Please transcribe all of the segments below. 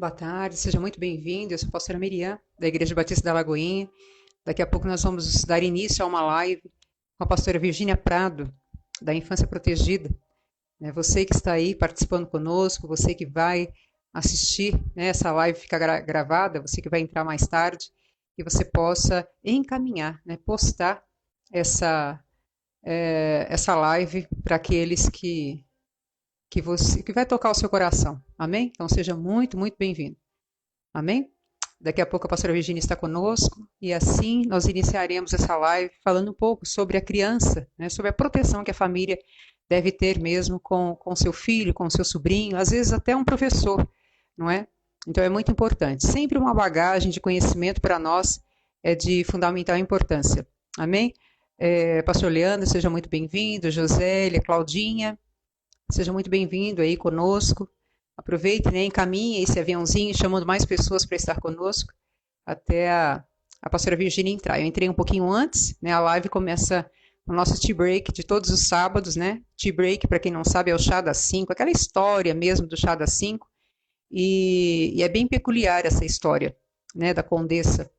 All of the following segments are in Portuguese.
Boa tarde, seja muito bem-vindo. Eu sou a pastora Miriam, da Igreja Batista da Lagoinha. Daqui a pouco nós vamos dar início a uma live com a pastora Virgínia Prado, da Infância Protegida. Você que está aí participando conosco, você que vai assistir, essa live fica gravada, você que vai entrar mais tarde, que você possa encaminhar, postar essa live para aqueles que vai tocar o seu coração. Amém? Então seja muito, muito bem-vindo. Amém? Daqui a pouco a pastora Virginia está conosco e assim nós iniciaremos essa live falando um pouco sobre a criança, sobre a proteção que a família deve ter mesmo com seu filho, com seu sobrinho, às vezes até um professor, não é? Então é muito importante. Sempre uma bagagem de conhecimento para nós é de fundamental importância. Amém? Pastor Leandro, seja muito bem-vindo, Josélia, Claudinha, seja muito bem-vindo aí conosco. Aproveite, encaminhe esse aviãozinho, chamando mais pessoas para estar conosco, até a pastora Virgínia entrar. Eu entrei um pouquinho antes, a live começa o nosso tea break de todos os sábados, Tea break, para quem não sabe, é o chá das 5, aquela história mesmo do chá das 5, e é bem peculiar essa história, da Condessa.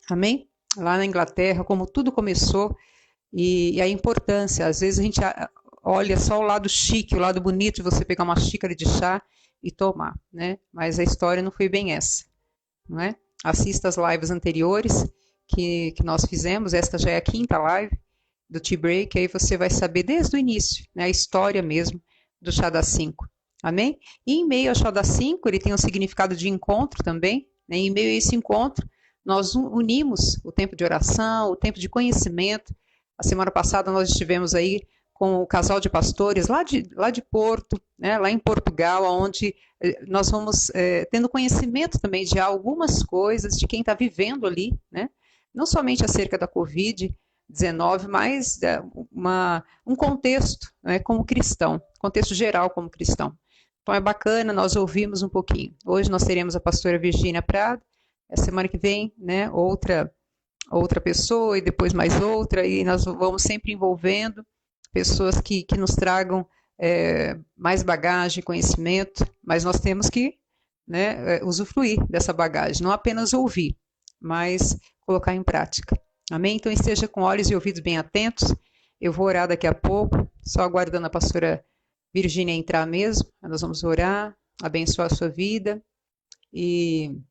Amém? Lá na Inglaterra, como tudo começou, e a importância, às vezes a gente olha só o lado chique, o lado bonito de você pegar uma xícara de chá e tomar, Mas a história não foi bem essa, não é? Assista as lives anteriores que nós fizemos, esta já é a 5ª live do Tea Break, aí você vai saber desde o início, a história mesmo do chá das 5, amém? E em meio ao chá das 5, ele tem um significado de encontro também, em meio a esse encontro, nós unimos o tempo de oração, o tempo de conhecimento. A semana passada nós estivemos aí com o casal de pastores lá de Porto, lá em Portugal, onde nós vamos tendo conhecimento também de algumas coisas de quem está vivendo ali, não somente acerca da Covid-19, mas um contexto como cristão, contexto geral como cristão. Então é bacana, nós ouvimos um pouquinho. Hoje nós teremos a pastora Virgínia Prado, a semana que vem, outra pessoa e depois mais outra, e nós vamos sempre envolvendo pessoas que nos tragam mais bagagem, conhecimento, mas nós temos que usufruir dessa bagagem, não apenas ouvir, mas colocar em prática. Amém? Então esteja com olhos e ouvidos bem atentos. Eu vou orar daqui a pouco, só aguardando a pastora Virgínia entrar mesmo. Nós vamos orar, abençoar a sua vida e...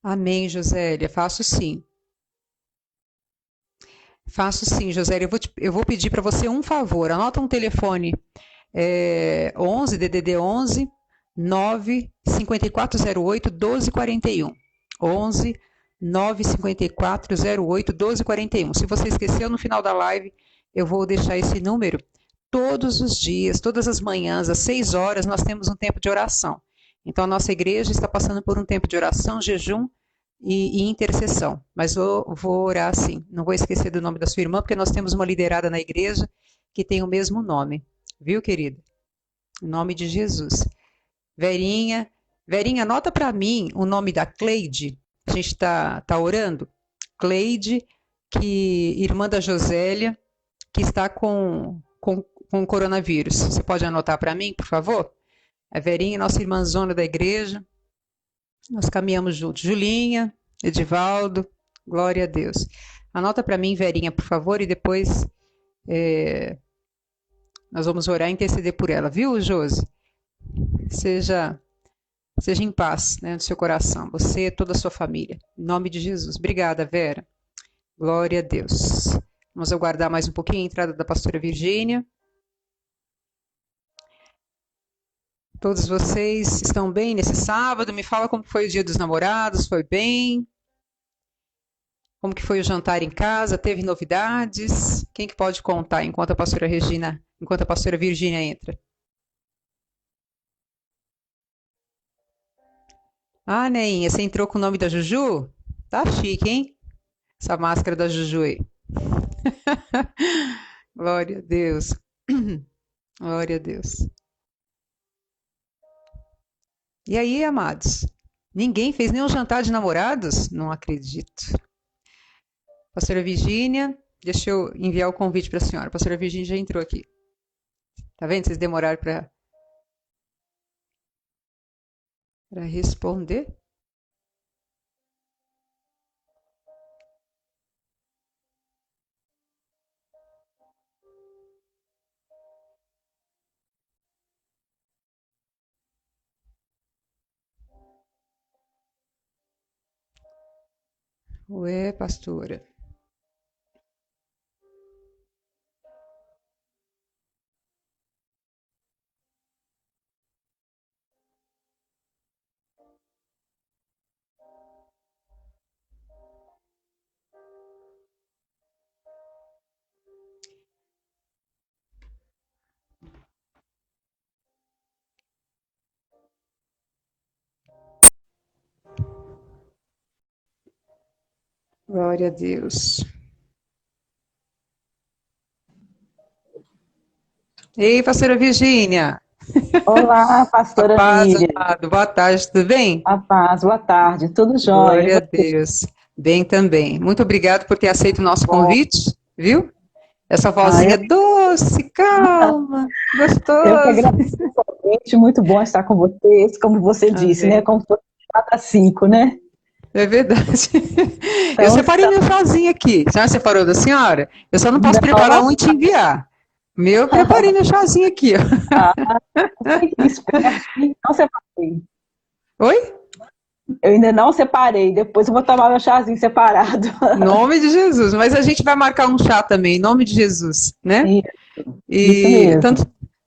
Amém, Josélia, faço sim. Faço sim, Josélia. Eu vou pedir para você um favor. Anota um telefone 11, DDD 11 9 5408 1241. 11 9 5408 1241. Se você esqueceu no final da live, eu vou deixar esse número. Todos os dias, todas as manhãs, às 6 horas, nós temos um tempo de oração. Então, a nossa igreja está passando por um tempo de oração, jejum e intercessão. Mas vou orar sim. Não vou esquecer do nome da sua irmã, porque nós temos uma liderada na igreja que tem o mesmo nome. Viu, querida? Em nome de Jesus. Verinha, anota para mim o nome da Cleide. A gente está orando. Cleide, irmã da Josélia, que está com coronavírus. Você pode anotar para mim, por favor? A Verinha, nossa irmãzona da igreja. Nós caminhamos juntos. Julinha, Edivaldo, glória a Deus. Anota para mim, Verinha, por favor, e depois nós vamos orar e interceder por ela. Viu, Josi? Seja em paz no seu coração. Você e toda a sua família. Em nome de Jesus. Obrigada, Vera. Glória a Deus. Vamos aguardar mais um pouquinho a entrada da pastora Virgínia. Todos vocês estão bem nesse sábado? Me fala como foi o dia dos namorados, foi bem? Como que foi o jantar em casa? Teve novidades? Quem que pode contar enquanto a pastora Virgínia entra? Ah, Neinha, você entrou com o nome da Juju? Tá chique, hein? Essa máscara da Juju aí. Glória a Deus. Glória a Deus. E aí, amados? Ninguém fez nenhum jantar de namorados? Não acredito. Pastora Virgínia, deixa eu enviar o convite para a senhora. A pastora Virgínia já entrou aqui. Tá vendo? Vocês demoraram para... para responder. Ué, pastora. Glória a Deus. Ei, pastora Virgínia. Olá, A pastora paz, Miriam. amado. Boa tarde, tudo bem? A paz, boa tarde. Tudo jóia? E Glória a você? Deus. Bem também. Muito obrigado por ter aceito o nosso Bom, convite, viu? Essa ah, vozinha eu, doce, calma, eu que gostosa. agradeço o convite. Muito bom estar com vocês, como você disse, né? Amém. Como se fosse 4 a 5, né? É verdade. Eu Então, separei meu chazinho aqui. A senhora separou da senhora? Eu só não posso preparar não, um e te enviar. Meu, eu preparei meu chazinho aqui, ó. ah, foi esperto, hein? Não separei. Oi? Eu ainda não separei. Depois eu vou tomar meu chazinho separado. Em nome de Jesus. Mas a gente vai marcar um chá também, em nome de Jesus, né? Isso E mesmo.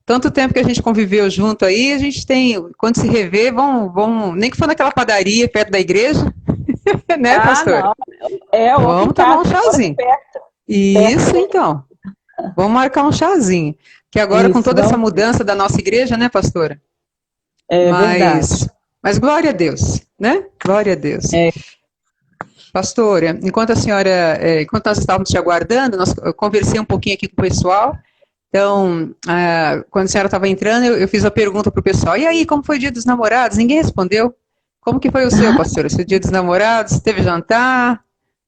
tanto tempo que a gente conviveu junto aí, a gente tem, quando se rever, nem que for naquela padaria perto da igreja, né, Ah, pastora? não. É, ou aqui em Vamos tomar casa, um agora aqui chazinho. perto Isso, mesmo. então. Vamos marcar um chazinho. Que agora, com Isso, toda essa vamos ver. mudança da nossa igreja, né, pastora? É verdade. Mas glória a Deus, né? Glória a Deus. É, Pastora, enquanto nós estávamos te aguardando, eu conversei um pouquinho aqui com o pessoal. Então, quando a senhora estava entrando, eu fiz a pergunta para o pessoal: e aí, como foi o dia dos namorados? Ninguém respondeu. Como que foi o seu, pastora? Seu dia dos namorados? Teve jantar?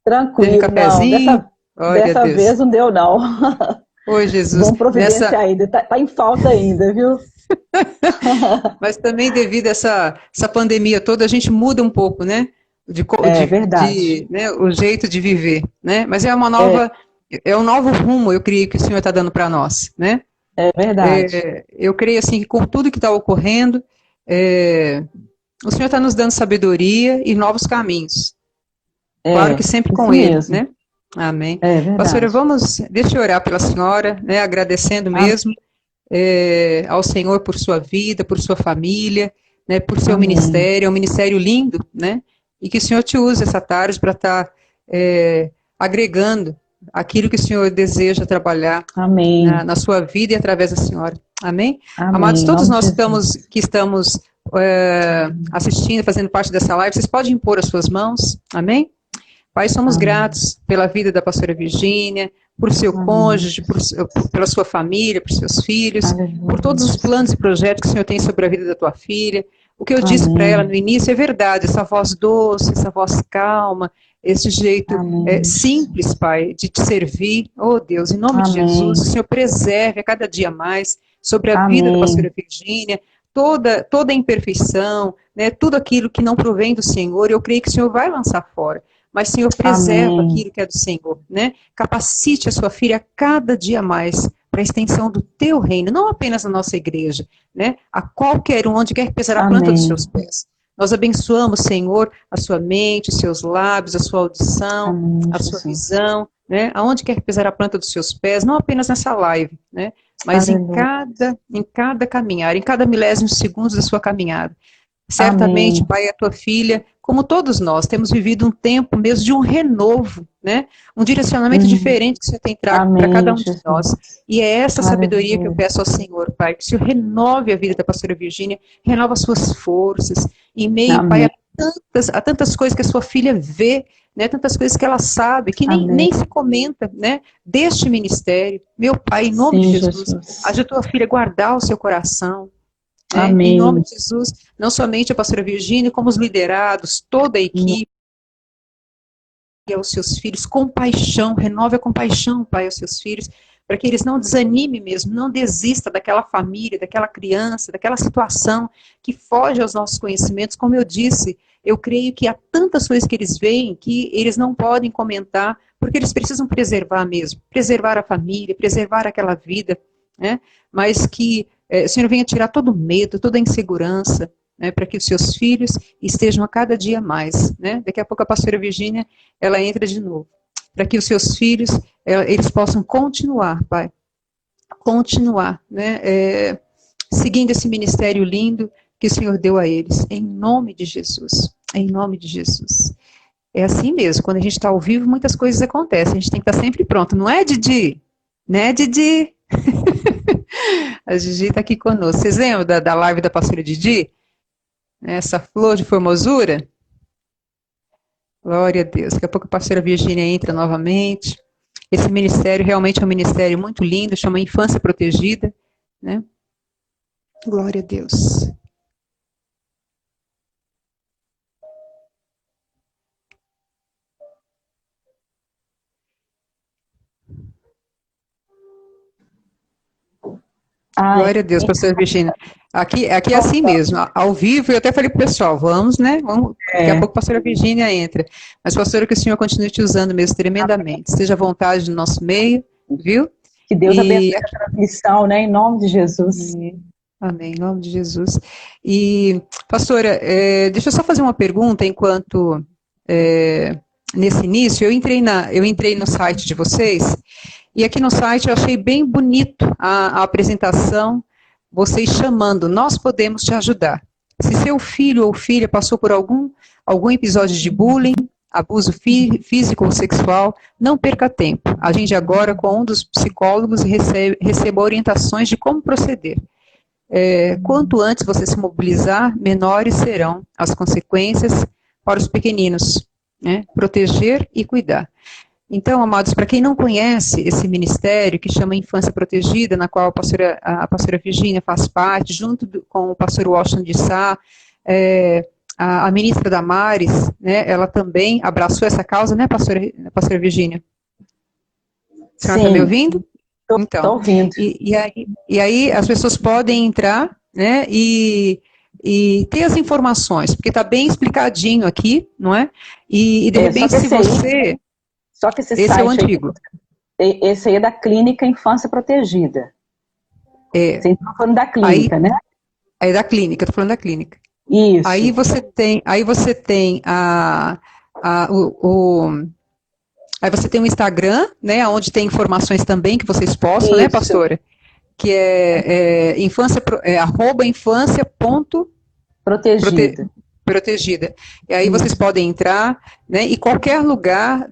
Teve tranquilo, não. cafezinho? Glória a Dessa Deus. vez não deu, não. Oi, Jesus. Vamos providenciar ainda. Tá em falta ainda, viu? Mas também devido a essa pandemia toda, a gente muda um pouco, né? É verdade. Né, o jeito de viver, né? Mas É, é um novo rumo, eu creio, que o Senhor está dando para nós, né? é verdade. Eu creio, assim, que com tudo que está ocorrendo, é, o Senhor está nos dando sabedoria e novos caminhos. Claro que É, sempre isso com Ele, mesmo. né? Amém. É Pastora, verdade. deixa eu orar pela senhora, né? Agradecendo Am- mesmo ao Senhor por sua vida, por sua família, né, por seu Amém. ministério, é um ministério lindo, né, e que o Senhor te use essa tarde para estar agregando aquilo que o Senhor deseja trabalhar Amém. na sua vida e através da senhora. Amém? Amados, Amém. Em todos nome de nós Jesus. que estamos assistindo, fazendo parte dessa live, vocês podem impor as suas mãos. Amém? Pai, somos Amém. gratos pela vida da pastora Virgínia, por seu Amém, cônjuge, Jesus. pela sua família, por seus filhos, por Aleluia, todos os planos e Jesus. projetos que o Senhor tem sobre a vida da tua filha. O que eu disse para ela no Amém. início é verdade, essa voz doce, essa voz calma, esse jeito Amém, simples, Jesus. Pai, de te servir. Oh Deus, em nome de Jesus, o Amém. Senhor preserve a cada dia mais sobre a vida da Amém. pastora Virgínia, toda a imperfeição, né, tudo aquilo que não provém do Senhor, eu creio que o Senhor vai lançar fora. Mas, Senhor, preserva Amém. aquilo que é do Senhor, né? Capacite a sua filha a cada dia mais para a extensão do teu reino, não apenas na nossa igreja, né? A qualquer um, onde quer que pisar a planta dos seus Amém. pés. Nós abençoamos, Senhor, a sua mente, os seus lábios, a sua audição, Amém, a sua Jesus. visão, né? Aonde quer que pisar a planta dos seus pés, não apenas nessa live, né? Mas Aleluia. em cada caminhar, em cada milésimo segundo da sua caminhada. Certamente, Amém. Pai, a tua filha, como todos nós, temos vivido um tempo mesmo de um renovo, né? Um direcionamento Uhum. diferente que o Senhor tem trago para cada Amém, um de nós. Jesus. E é essa sabedoria que eu Aleluia. peço ao Senhor, Pai, que o Senhor renove a vida da pastora Virgínia, renova as suas forças, em meio, Pai, Amém. a tantas coisas que a sua filha vê, né? Tantas coisas que ela sabe, que Amém. nem se comenta, né? Deste ministério. Meu Pai, em nome de Sim, Jesus, Jesus. ajude a tua filha a guardar o seu coração, né? Em nome Amém. de Jesus, não somente a pastora Virgínia, como os liderados, toda a equipe, e aos seus filhos, compaixão, renove a compaixão, Pai, aos seus filhos, para que eles não desanimem mesmo, não desista daquela família, daquela criança, daquela situação que foge aos nossos conhecimentos. Como eu disse, eu creio que há tantas coisas que eles veem que eles não podem comentar, porque eles precisam preservar mesmo, preservar a família, preservar aquela vida, né? Mas que o Senhor venha tirar todo o medo, toda a insegurança, né, para que os seus filhos estejam a cada dia mais, né? Daqui a pouco a pastora Virgínia, ela entra de novo, para que os seus filhos, eles possam continuar, Pai, continuar, né, seguindo esse ministério lindo que o Senhor deu a eles, em nome de Jesus, em nome de Jesus. É assim mesmo, quando a gente está ao vivo, muitas coisas acontecem, a gente tem que estar sempre pronto, não é, Didi? Né, Didi? A Didi está aqui conosco. Vocês lembram da live da pastora Didi? Essa flor de formosura? Glória a Deus. Daqui a pouco a pastora Virgínia entra novamente. Esse ministério realmente é um ministério muito lindo, chama Infância Protegida, né? Glória a Deus. Glória a Deus, pastora Virgínia. Aqui é assim mesmo, ao vivo, eu até falei para o pessoal, vamos, né? Vamos, daqui a pouco a pastora Virgínia entra. Mas, pastora, que o Senhor continue te usando mesmo tremendamente. Esteja à vontade no nosso meio, viu? Que Deus abençoe a transmissão, né? Em nome de Jesus. Amém, em nome de Jesus. E, pastora, deixa eu só fazer uma pergunta enquanto, nesse início, eu entrei no site de vocês, e aqui no site eu achei bem bonito a apresentação, vocês chamando, nós podemos te ajudar. Se seu filho ou filha passou por algum episódio de bullying, abuso físico ou sexual, não perca tempo. Agende agora com um dos psicólogos e receba orientações de como proceder. Quanto antes você se mobilizar, menores serão as consequências para os pequeninos, né? Proteger e cuidar. Então, amados, para quem não conhece esse ministério que chama Infância Protegida, na qual a pastora Virgínia faz parte, junto com o pastor Washington de Sá, a ministra Damares, né, ela também abraçou essa causa, né, pastora Virgínia? A senhora está me ouvindo? Então, estou ouvindo. E aí as pessoas podem entrar, né, e ter as informações, porque está bem explicadinho aqui, não é? E de repente, se você... Só que esse site é o antigo. Esse aí é da Clínica Infância Protegida. Você está falando da clínica, né? É da clínica, estou falando da clínica. Isso. Aí você tem aí você tem o Instagram, né, onde tem informações também que vocês postam, né, pastora? Que é @infância.protegida. E aí vocês podem entrar, né, e qualquer lugar,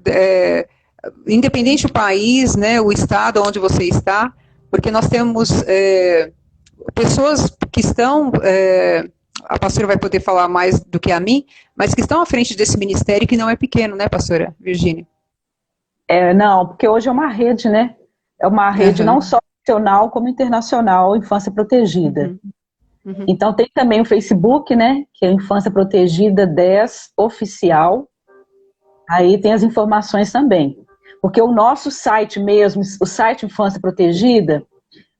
independente do país, né, o estado onde você está, porque nós temos pessoas que estão, a pastora vai poder falar mais do que a mim, mas que estão à frente desse ministério que não é pequeno, né, pastora Virgínia? Não, porque hoje é uma rede, né? É uma rede não só nacional como internacional, Infância Protegida. Então tem também o Facebook, né, que é Infância Protegida 10 Oficial. Aí tem as informações também. Porque o nosso site mesmo, o site Infância Protegida,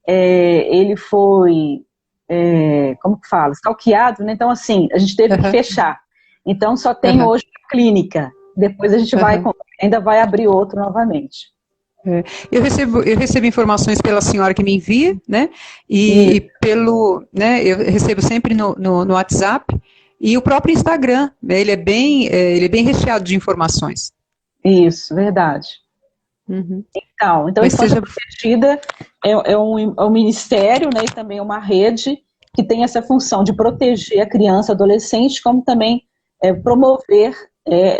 ele foi, como que fala, stalkeado, né? Então assim, a gente teve que fechar. Então só tem hoje a clínica. Depois a gente ainda vai abrir outro novamente. Eu recebo informações pela senhora que me envia, né? E eu recebo sempre no WhatsApp e o próprio Instagram, né, ele é bem recheado de informações. Isso, verdade. Então Infância Protegida é um ministério, né? E também é uma rede que tem essa função de proteger a criança e adolescente, como também promover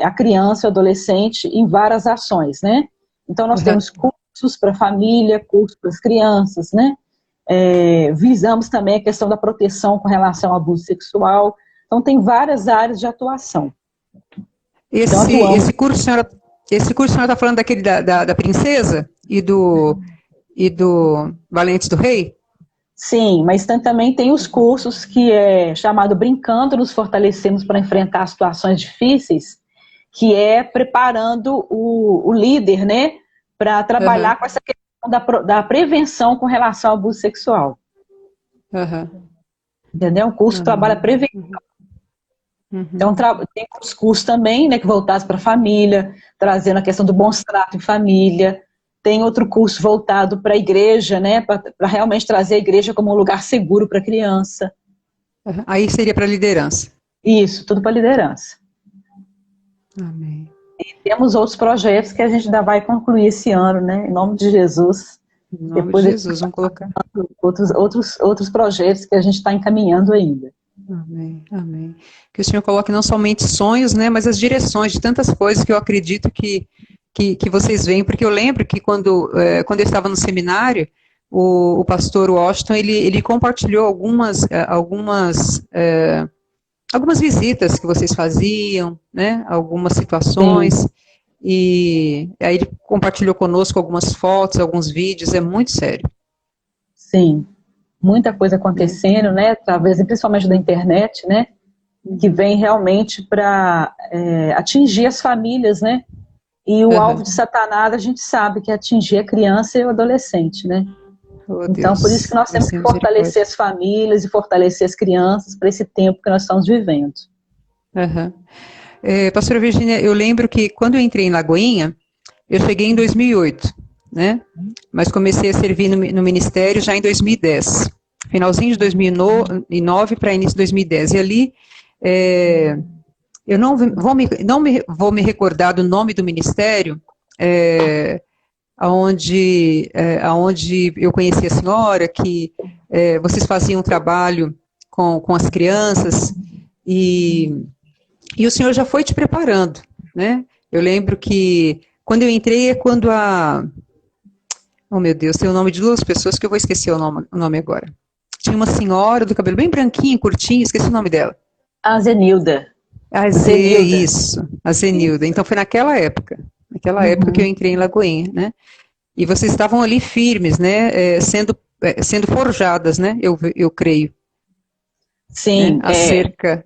a criança e o adolescente em várias ações, né? Então nós temos cursos para a família, cursos para as crianças, né? Visamos também a questão da proteção com relação ao abuso sexual. Então tem várias áreas de atuação. Esse curso a senhora está falando daquele da princesa e do Valentes do Rei? Sim, mas também tem os cursos que é chamado Brincando, nos fortalecemos para enfrentar situações difíceis, que é preparando o líder, né, para trabalhar com essa questão da prevenção com relação ao abuso sexual. Entendeu? O curso trabalha prevenção. Então, tem outros cursos também, né, que voltados para a família, trazendo a questão do bom trato em família. Tem outro curso voltado para a igreja, né, para realmente trazer a igreja como um lugar seguro para a criança. Aí seria para liderança. Isso, tudo para liderança. Amém. E temos outros projetos que a gente ainda vai concluir esse ano, né, em nome de Jesus. Em nome Depois de Jesus, vamos colocar. Outros projetos que a gente está encaminhando ainda. Amém, amém. Que o Senhor coloque não somente sonhos, né, mas as direções de tantas coisas que eu acredito que vocês veem, porque eu lembro que quando eu estava no seminário, o pastor Washington, ele compartilhou algumas visitas que vocês faziam, né, algumas situações, sim. E aí ele compartilhou conosco algumas fotos, alguns vídeos, é muito sério. Sim, muita coisa acontecendo, né, através, principalmente da internet, né, que vem realmente para atingir as famílias, né, e o alvo de Satanás, a gente sabe que é atingir a criança e o adolescente, né. Oh, então, Deus, por isso que nós temos que fortalecer as famílias e fortalecer as crianças para esse tempo que nós estamos vivendo. Pastora Virgínia, eu lembro que quando eu entrei em Lagoinha, eu cheguei em 2008, né? Mas comecei a servir no ministério já em 2010. Finalzinho de 2009 para início de 2010. E ali, eu não vou me recordar do nome do ministério, aonde eu conheci a senhora, que vocês faziam um trabalho com as crianças, e o senhor já foi te preparando, né? Eu lembro que quando eu entrei oh meu Deus, tem o nome de duas pessoas que eu vou esquecer o nome agora. Tinha uma senhora do cabelo bem branquinho, curtinho, esqueci o nome dela. A Zenilda. Isso, a Zenilda. Então foi naquela época que eu entrei em Lagoinha, né? E vocês estavam ali firmes, né? Sendo forjadas, né? Eu creio. Sim. Né?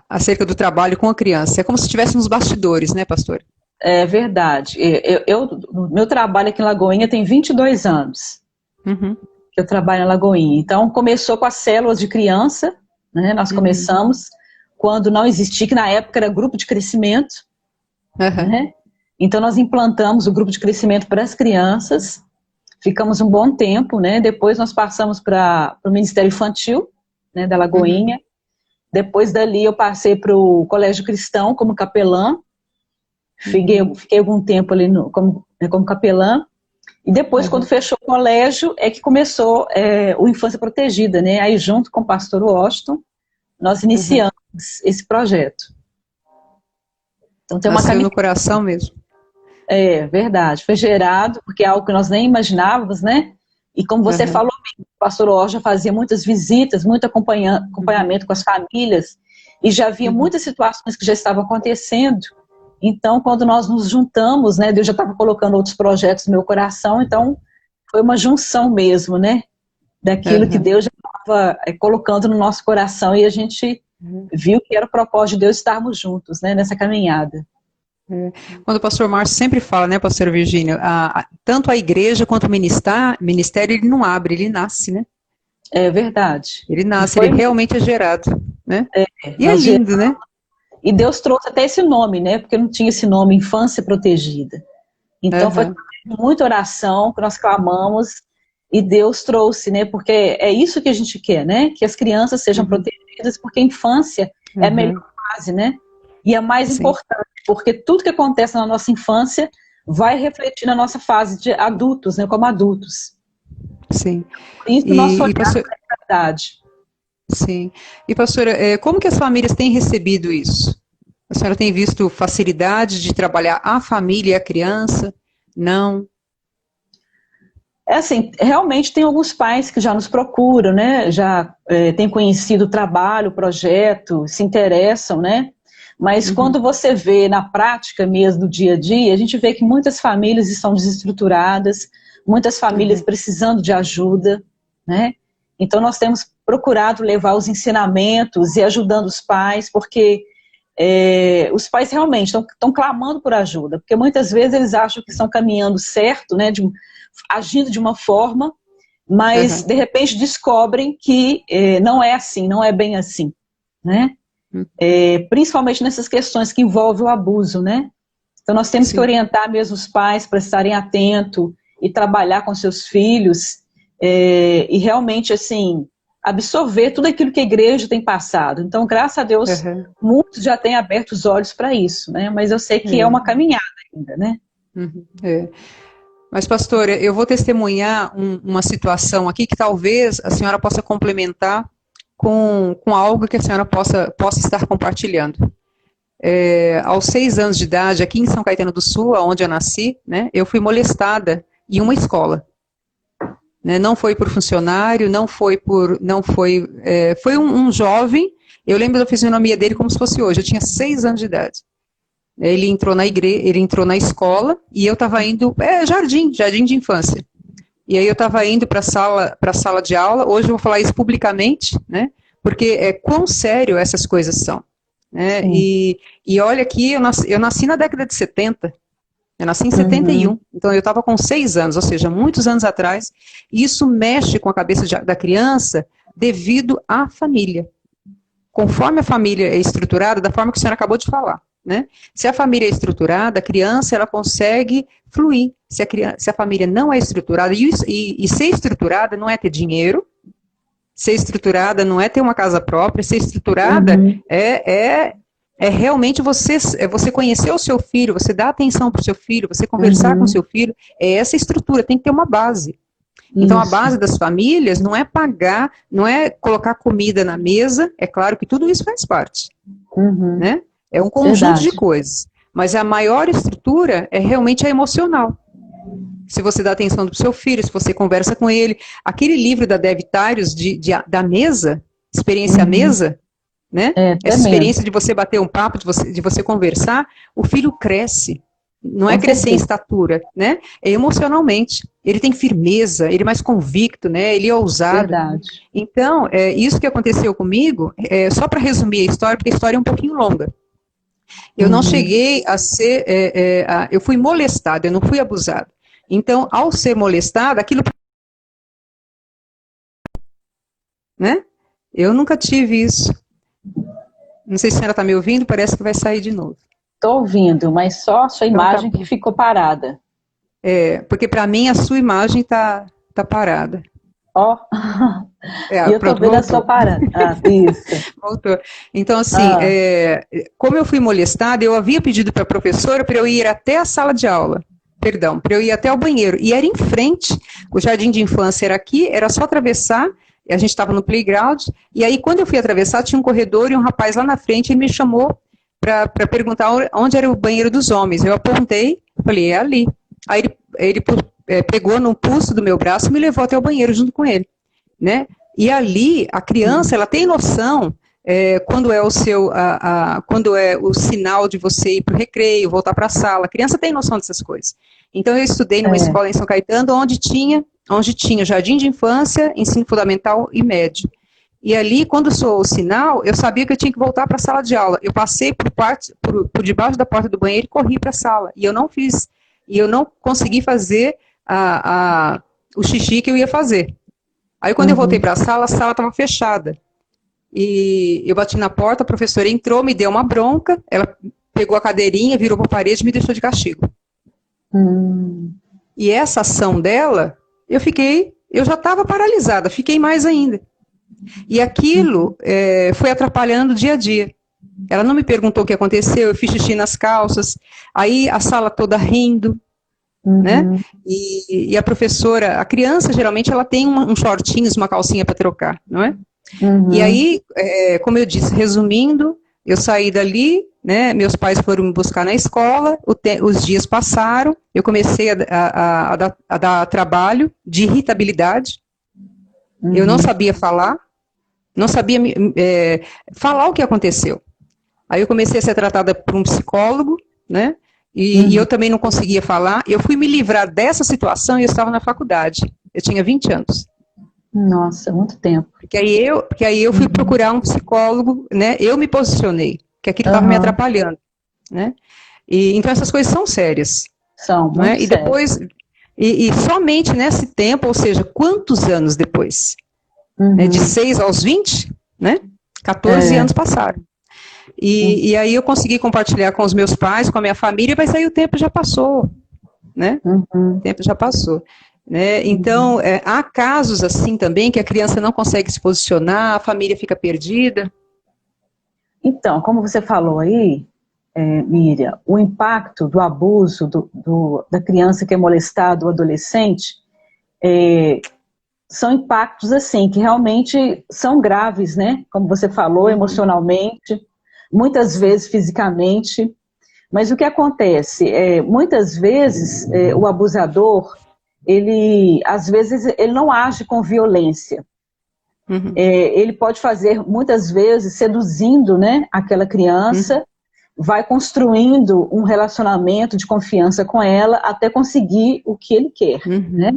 Acerca do trabalho com a criança. É como se estivesse nos bastidores, né, pastor? É verdade. Meu trabalho aqui em Lagoinha tem 22 anos. Que eu trabalho em Lagoinha. Então, começou com as células de criança, né? Nós começamos quando não existia, que na época era grupo de crescimento. Né? Então, nós implantamos o grupo de crescimento para as crianças. Ficamos um bom tempo, né? Depois nós passamos para o Ministério Infantil, né, da Lagoinha. Depois dali eu passei para o Colégio Cristão como capelã. Fiquei algum tempo ali como capelã. E depois, quando fechou o colégio, é que começou o Infância Protegida, né? Aí, junto com o pastor Washington, nós iniciamos esse projeto. Então, tem uma nasceu no coração mesmo. É verdade. Foi gerado, porque é algo que nós nem imaginávamos, né? E como você falou, o pastor Washington fazia muitas visitas, muito acompanhamento com as famílias, e já havia muitas situações que já estavam acontecendo. Então, quando nós nos juntamos, né, Deus já estava colocando outros projetos no meu coração, então foi uma junção mesmo, né, daquilo que Deus já estava colocando no nosso coração, e a gente viu que era o propósito de Deus estarmos juntos, né, nessa caminhada. Quando o pastor Márcio sempre fala, né, pastora Virgínia, tanto a igreja quanto o ministério, ele não abre, ele nasce, né? É verdade. Ele nasce, ele realmente é gerado, né? E é lindo, né? E Deus trouxe até esse nome, né? Porque não tinha esse nome, Infância Protegida. Então foi muita oração que nós clamamos e Deus trouxe, né? Porque é isso que a gente quer, né? Que as crianças sejam protegidas, porque a infância é a melhor fase, né? E a mais importante, porque tudo que acontece na nossa infância vai refletir na nossa fase de adultos, né? Como adultos. Sim. Isso nosso olhar para a verdade. Sim. E, pastora, como que as famílias têm recebido isso? A senhora tem visto facilidade de trabalhar a família e a criança? Não? É assim, realmente tem alguns pais que já nos procuram, né? Já têm conhecido o trabalho, o projeto, se interessam, né? Mas quando você vê na prática mesmo, do dia a dia, a gente vê que muitas famílias estão desestruturadas, muitas famílias precisando de ajuda, né? Então nós temos procurado levar os ensinamentos e ajudando os pais, porque os pais realmente estão clamando por ajuda, porque muitas vezes eles acham que estão caminhando certo, né, agindo de uma forma, mas de repente descobrem que não é assim, não é bem assim, né? Principalmente nessas questões que envolvem o abuso, né? Então nós temos que orientar mesmo os pais para estarem atentos e trabalhar com seus filhos e realmente assim absorver tudo aquilo que a igreja tem passado. Então, graças a Deus, muitos já têm aberto os olhos para isso, né? Mas eu sei que é uma caminhada ainda, né? Mas, pastora, eu vou testemunhar uma situação aqui que talvez a senhora possa complementar com algo que a senhora possa estar compartilhando. Aos 6 anos de idade, aqui em São Caetano do Sul, onde eu nasci, né, eu fui molestada em uma escola. Né, não foi por funcionário, foi um jovem. Eu lembro da fisionomia dele como se fosse hoje. Eu tinha 6 anos de idade. Ele entrou na escola e eu estava indo, jardim de infância. E aí eu estava indo para a sala de aula. Hoje eu vou falar isso publicamente, né? Porque quão sério essas coisas são. Né? E olha que eu nasci na década de 70. Eu nasci em 71, então eu estava com 6 anos, ou seja, muitos anos atrás, e isso mexe com a cabeça da criança devido à família. Conforme a família é estruturada, da forma que a senhora acabou de falar, né? Se a família é estruturada, a criança ela consegue fluir. Se a família não é estruturada, e ser estruturada não é ter dinheiro, ser estruturada não é ter uma casa própria, ser estruturada é realmente você conhecer o seu filho, você dar atenção para o seu filho, você conversar com o seu filho, essa estrutura, tem que ter uma base. Então, a base das famílias não é pagar, não é colocar comida na mesa, é claro que tudo isso faz parte, né? É um conjunto de coisas, mas a maior estrutura é realmente a emocional. Se você dá atenção para o seu filho, se você conversa com ele, aquele livro da Dev Tarius da mesa, experiência mesa, né? Essa experiência de você bater um papo, de você conversar, o filho cresce. Não é crescer em estatura, né? É emocionalmente. Ele tem firmeza, ele é mais convicto, né? Ele é ousado. Verdade. Então, isso que aconteceu comigo, só para resumir a história, porque a história é um pouquinho longa. Eu não cheguei a ser, eu fui molestada, eu não fui abusada. Então, ao ser molestada, aquilo, né? Eu nunca tive isso. Não sei se a senhora está me ouvindo, parece que vai sair de novo. Estou ouvindo, mas só a sua imagem que ficou parada. Porque para mim a sua imagem tá parada. Ó, e eu estou vendo a sua parada. Isso. Voltou. Então, assim, como eu fui molestada, eu havia pedido para a professora para eu ir até a sala de aula. Perdão, para eu ir até o banheiro. E era em frente, o jardim de infância era aqui, era só atravessar, a gente estava no playground, e aí quando eu fui atravessar, tinha um corredor e um rapaz lá na frente, ele me chamou para perguntar onde era o banheiro dos homens. Eu apontei, falei, é ali. Aí ele pegou no pulso do meu braço e me levou até o banheiro junto com ele, né? E ali, a criança, ela tem noção quando é quando é o sinal de você ir para o recreio, voltar para a sala. A criança tem noção dessas coisas. Então, eu estudei numa escola em São Caetano, onde tinha jardim de infância, ensino fundamental e médio. E ali, quando soou o sinal, eu sabia que eu tinha que voltar para a sala de aula. Eu passei por debaixo da porta do banheiro e corri para a sala. E eu não consegui fazer o xixi que eu ia fazer. Aí, quando eu voltei para a sala estava fechada. E eu bati na porta, a professora entrou, me deu uma bronca, ela pegou a cadeirinha, virou para a parede e me deixou de castigo. E essa ação dela, eu já estava paralisada, fiquei mais ainda. E aquilo foi atrapalhando o dia a dia. Ela não me perguntou o que aconteceu, eu fiz xixi nas calças, aí a sala toda rindo, né? E a professora, a criança geralmente ela tem um shortinhos, uma calcinha para trocar, não é? E aí, como eu disse, resumindo, eu saí dali, né? Meus pais foram me buscar na escola, os dias passaram, eu comecei a dar trabalho de irritabilidade, eu não sabia falar, não sabia falar o que aconteceu. Aí eu comecei a ser tratada por um psicólogo, né? E eu também não conseguia falar. Eu fui me livrar dessa situação e eu estava na faculdade. Eu tinha 20 anos. Nossa, muito tempo. Porque aí eu fui procurar um psicólogo, né? Eu me posicionei. que aquilo estava me atrapalhando, né? E, então essas coisas são sérias. São, muito né? E depois, e somente nesse tempo, ou seja, quantos anos depois? Né? De 6 aos 20, né? 14 anos passaram. E aí eu consegui compartilhar com os meus pais, com a minha família, mas aí o tempo já passou, né? O tempo já passou. Né? Então, há casos assim também que a criança não consegue se posicionar, a família fica perdida. Então, como você falou aí, Miriam, o impacto do abuso da criança que é molestada, do adolescente, são impactos assim, que realmente são graves, né? Como você falou, emocionalmente, muitas vezes fisicamente. Mas o que acontece? Muitas vezes o abusador, às vezes, ele não age com violência. Ele pode fazer, muitas vezes, seduzindo, né, aquela criança, vai construindo um relacionamento de confiança com ela até conseguir o que ele quer. Né?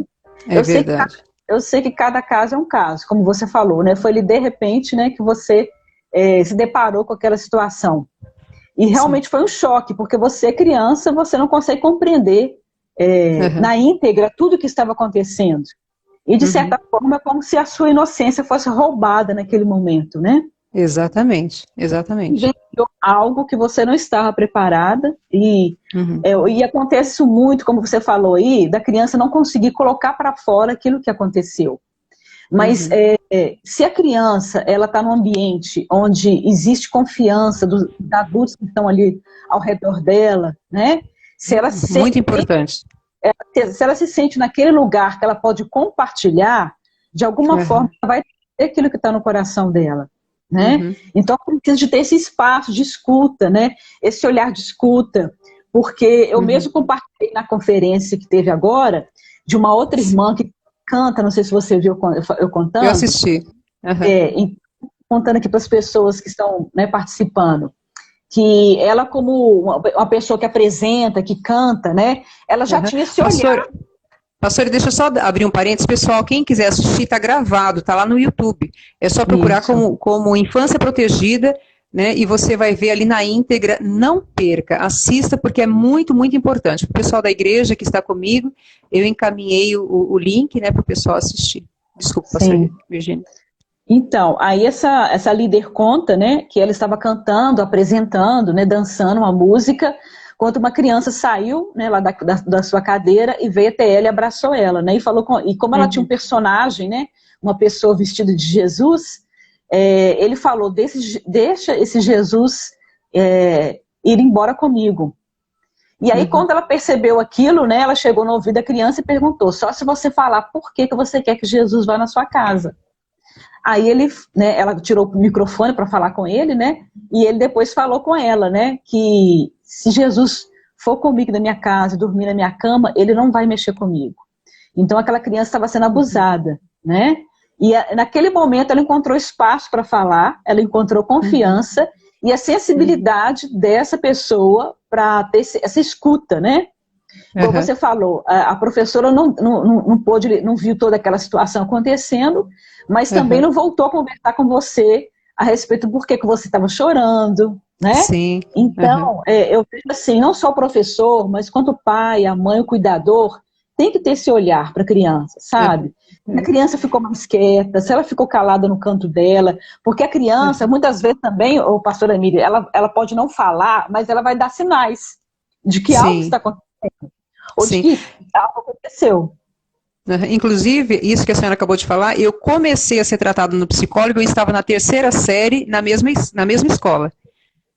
Verdade. Eu sei que cada caso é um caso, como você falou, né? Foi ali de repente, né, que você se deparou com aquela situação. E realmente foi um choque, porque você é criança, você não consegue compreender na íntegra tudo o que estava acontecendo. E de certa forma é como se a sua inocência fosse roubada naquele momento, né? Exatamente, exatamente. Inventou algo que você não estava preparada e acontece isso muito, como você falou aí, da criança não conseguir colocar para fora aquilo que aconteceu. Mas se a criança ela está num ambiente onde existe confiança dos adultos que estão ali ao redor dela, né? Se ela muito importante. Se ela se sente naquele lugar que ela pode compartilhar, de alguma forma ela vai ter aquilo que está no coração dela. Né? Então precisa de ter esse espaço de escuta, né? Esse olhar de escuta, porque eu mesmo compartilhei na conferência que teve agora, de uma outra irmã que canta, não sei se você viu eu contando. Eu assisti. Contando aqui para as pessoas que estão, né, participando, que ela como uma pessoa que apresenta, que canta, né? Ela já tinha esse olhar. Pastor, deixa eu só abrir um parênteses, pessoal, quem quiser assistir, está gravado, está lá no YouTube. É só procurar como Infância Protegida, né, e você vai ver ali na íntegra. Não perca, assista, porque é muito, muito importante. O pessoal da igreja que está comigo, eu encaminhei o link, né, para o pessoal assistir. Desculpa, pastor Virgínia. Então, aí essa líder conta, né, que ela estava cantando, apresentando, né, dançando uma música, quando uma criança saiu, né, lá da sua cadeira e veio até ela e abraçou ela, né, e falou e como ela tinha um personagem, né, uma pessoa vestida de Jesus, ele falou, deixa esse Jesus ir embora comigo. E aí quando ela percebeu aquilo, né, ela chegou no ouvido da criança e perguntou, só se você falar por que você quer que Jesus vá na sua casa. Aí ela tirou o microfone para falar com ele, né, e ele depois falou com ela, né, que se Jesus for comigo na minha casa, dormir na minha cama, ele não vai mexer comigo. Então aquela criança estava sendo abusada, né? E naquele momento ela encontrou espaço para falar, ela encontrou confiança e a sensibilidade dessa pessoa para ter essa escuta, né? Como você falou, a professora não pôde, não viu toda aquela situação acontecendo, mas também não voltou a conversar com você a respeito do porquê que você estava chorando, né? Sim. Então, eu vejo assim, não só o professor, mas quanto o pai, a mãe, o cuidador, tem que ter esse olhar para a criança, sabe? A criança ficou mais quieta, se ela ficou calada no canto dela, porque a criança, muitas vezes também, ô pastora Miriam, ela pode não falar, mas ela vai dar sinais de que algo está acontecendo, ou de que algo aconteceu. Inclusive, isso que a senhora acabou de falar, eu comecei a ser tratado no psicólogo, eu estava na 3ª série, na mesma escola.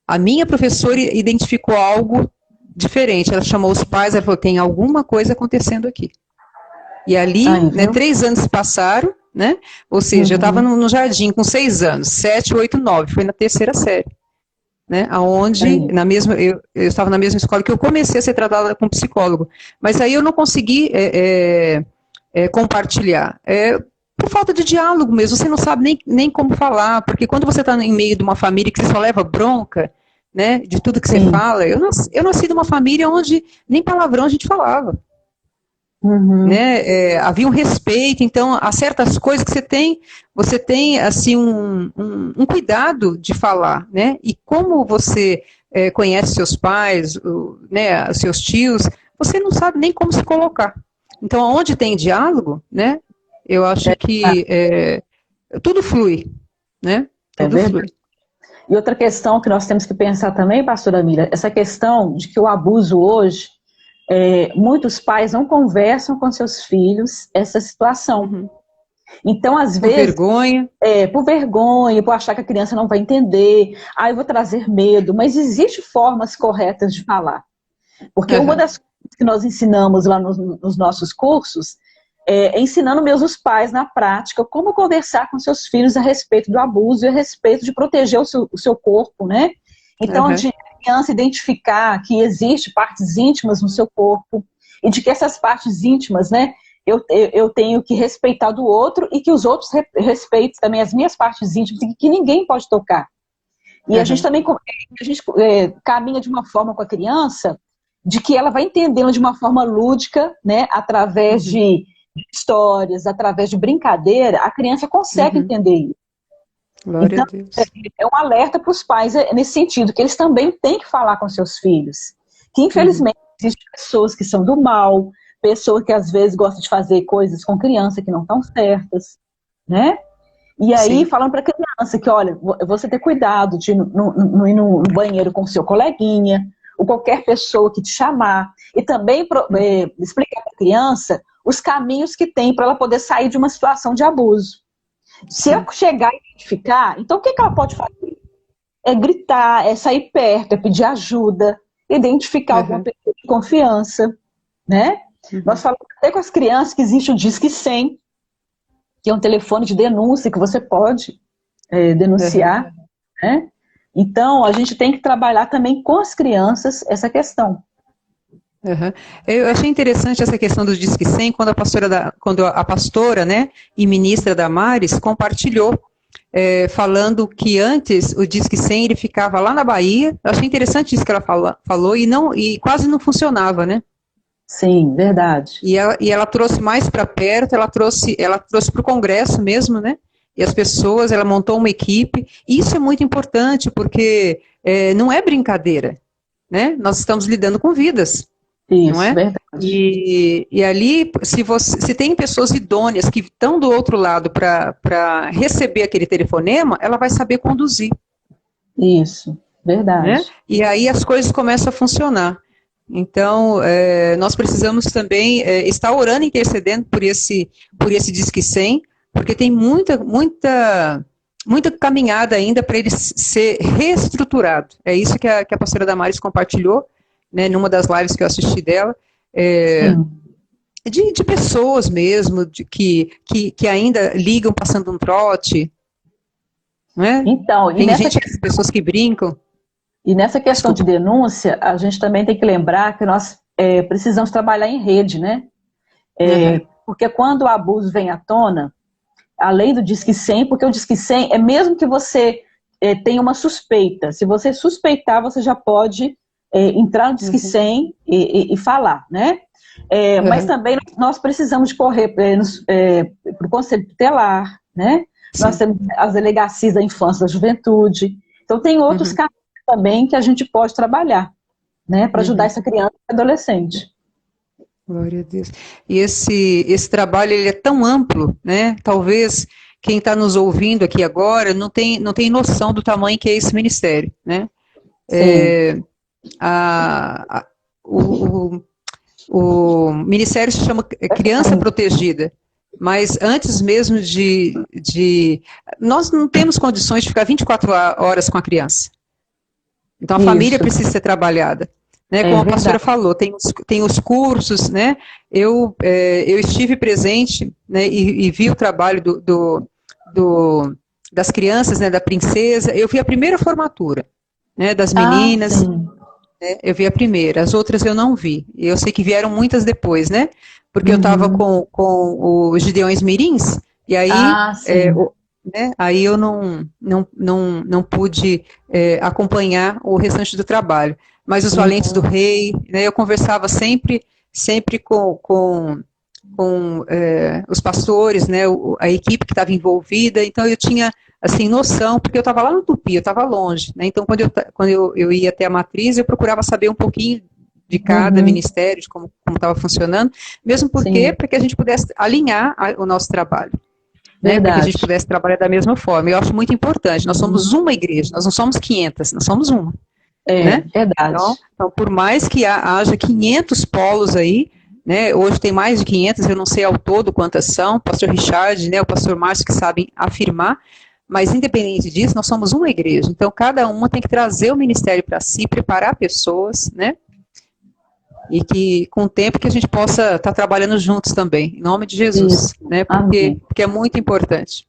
A minha professora identificou algo diferente, ela chamou os pais, ela falou, tem alguma coisa acontecendo aqui. E ali, né, 3 anos se passaram, né, ou seja, eu estava no jardim com 6 anos, 7, 8, 9, foi na 3ª série. Né, aonde eu estava na mesma escola que eu comecei a ser tratada com psicólogo, mas aí eu não consegui compartilhar, por falta de diálogo mesmo, você não sabe nem como falar, porque quando você está em meio de uma família que você só leva bronca, né, de tudo que você fala, eu nasci de uma família onde nem palavrão a gente falava, né? Havia um respeito, então há certas coisas que você tem assim um cuidado de falar, né? E como você conhece seus pais, né, seus tios, você não sabe nem como se colocar. Então, onde tem diálogo, né? Eu acho que tudo flui, né? Tudo flui. E outra questão que nós temos que pensar também, pastora Mila, essa questão de que o abuso hoje, muitos pais não conversam com seus filhos essa situação. Então, às vezes... vergonha. Por vergonha, por achar que a criança não vai entender, eu vou trazer medo, mas existem formas corretas de falar. Porque uma das coisas que nós ensinamos lá nos nossos cursos ensinando mesmo os pais na prática como conversar com seus filhos a respeito do abuso e a respeito de proteger o seu corpo, né? Então, de a criança identificar que existe partes íntimas no seu corpo e de que essas partes íntimas, né, eu tenho que respeitar do outro e que os outros respeitem também as minhas partes íntimas e que ninguém pode tocar. E a gente também caminha de uma forma com a criança de que ela vai entendendo de uma forma lúdica, né, através de histórias, através de brincadeira, a criança consegue entender isso. Glória então, a Deus. É um alerta para os pais nesse sentido, que eles também têm que falar com seus filhos. Que, infelizmente, existem pessoas que são do mal, pessoas que, às vezes, gostam de fazer coisas com criança que não estão certas, né? E aí, falando para a criança que, olha, você ter cuidado de não ir no banheiro com o seu coleguinha, ou qualquer pessoa que te chamar, e também explicar para a criança os caminhos que tem para ela poder sair de uma situação de abuso. Se ela chegar e identificar, então o que ela pode fazer? É gritar, é sair perto, é pedir ajuda, identificar alguma pessoa de confiança, né? Nós falamos até com as crianças que existe o Disque 100, que é um telefone de denúncia que você pode denunciar, né? Então, a gente tem que trabalhar também com as crianças essa questão. Eu achei interessante essa questão do Disque 100 quando a pastora, né, e ministra Damares compartilhou, falando que antes o Disque 100 ele ficava lá na Bahia. Eu achei interessante isso que ela falou e quase não funcionava, né? Sim, verdade. E ela trouxe mais para perto, ela trouxe para o Congresso mesmo, né? E as pessoas, ela montou uma equipe. E isso é muito importante porque não é brincadeira, né? Nós estamos lidando com vidas. Isso, não é? Verdade. E ali, se tem pessoas idôneas que estão do outro lado para receber aquele telefonema, ela vai saber conduzir. Isso, verdade. Né? E aí as coisas começam a funcionar. Então, nós precisamos também estar orando e intercedendo por esse Disque 100, porque tem muita caminhada ainda para ele ser reestruturado. É isso que a pastora Damares compartilhou, né, numa das lives que eu assisti dela, de pessoas mesmo, que ainda ligam passando um trote, né? Então, tem pessoas que brincam. E nessa questão de denúncia, a gente também tem que lembrar que nós precisamos trabalhar em rede, né? Porque quando o abuso vem à tona, além do Disque 100, porque o Disque 100 é mesmo que você tenha uma suspeita, se você suspeitar, você já pode entrar no Disque 100 e falar, né? Mas também nós precisamos de correr para o Conselho Tutelar, né? Sim. Nós temos as delegacias da infância e da juventude. Então tem outros caminhos também que a gente pode trabalhar, né? Para ajudar essa criança e adolescente. Glória a Deus. E esse trabalho ele é tão amplo, né? Talvez quem está nos ouvindo aqui agora não tem noção do tamanho que é esse ministério, né? O ministério se chama Criança Protegida, mas antes mesmo nós não temos condições de ficar 24 horas com a criança. Então a família precisa ser trabalhada, né? Como a pastora falou, tem os cursos, né? Eu estive presente, né, e vi o trabalho das crianças, né, da princesa. Eu vi a primeira formatura, né, das meninas. Eu vi a primeira, as outras eu não vi. Eu sei que vieram muitas depois, né? Porque eu estava com os Gideões Mirins, e aí, né, aí eu não pude acompanhar o restante do trabalho. Mas os Valentes do Rei, né, eu conversava sempre com os pastores, né, a equipe que estava envolvida, então eu tinha, assim, noção, porque eu estava lá no Tupi, eu estava longe, né, então quando eu ia até a matriz, eu procurava saber um pouquinho de cada ministério, de como estava funcionando, mesmo porque, para que a gente pudesse alinhar o nosso trabalho. Né, para que a gente pudesse trabalhar da mesma forma. Eu acho muito importante. Nós somos uma igreja, nós não somos 500, nós somos uma. Né? Verdade. Então, por mais que haja 500 polos aí, né, hoje tem mais de 500, eu não sei ao todo quantas são, o pastor Richard, né, o pastor Márcio que sabem afirmar, mas independente disso, nós somos uma igreja. Então, cada uma tem que trazer o ministério para si, preparar pessoas, né? E que com o tempo que a gente possa estar trabalhando juntos também, em nome de Jesus, né? Porque é muito importante,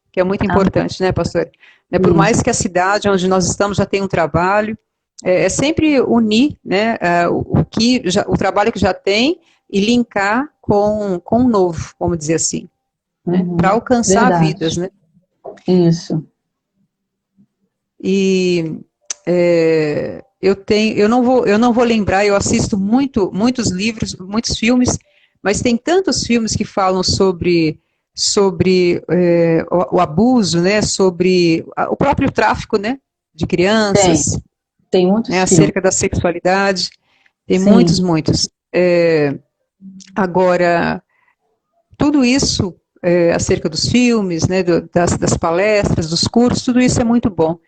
né, pastor? Por mais que a cidade onde nós estamos já tenha um trabalho, é sempre unir, né, o trabalho que já tem e linkar com o novo, vamos dizer assim, né, para alcançar vidas, né? Isso. E eu não vou lembrar, eu assisto muitos livros, muitos filmes, mas tem tantos filmes que falam sobre o abuso, né, sobre o próprio tráfico, né, de crianças, tem muitos né, acerca da sexualidade, tem muitos. Agora, tudo isso acerca dos filmes, né, das palestras, dos cursos, tudo isso é muito bom.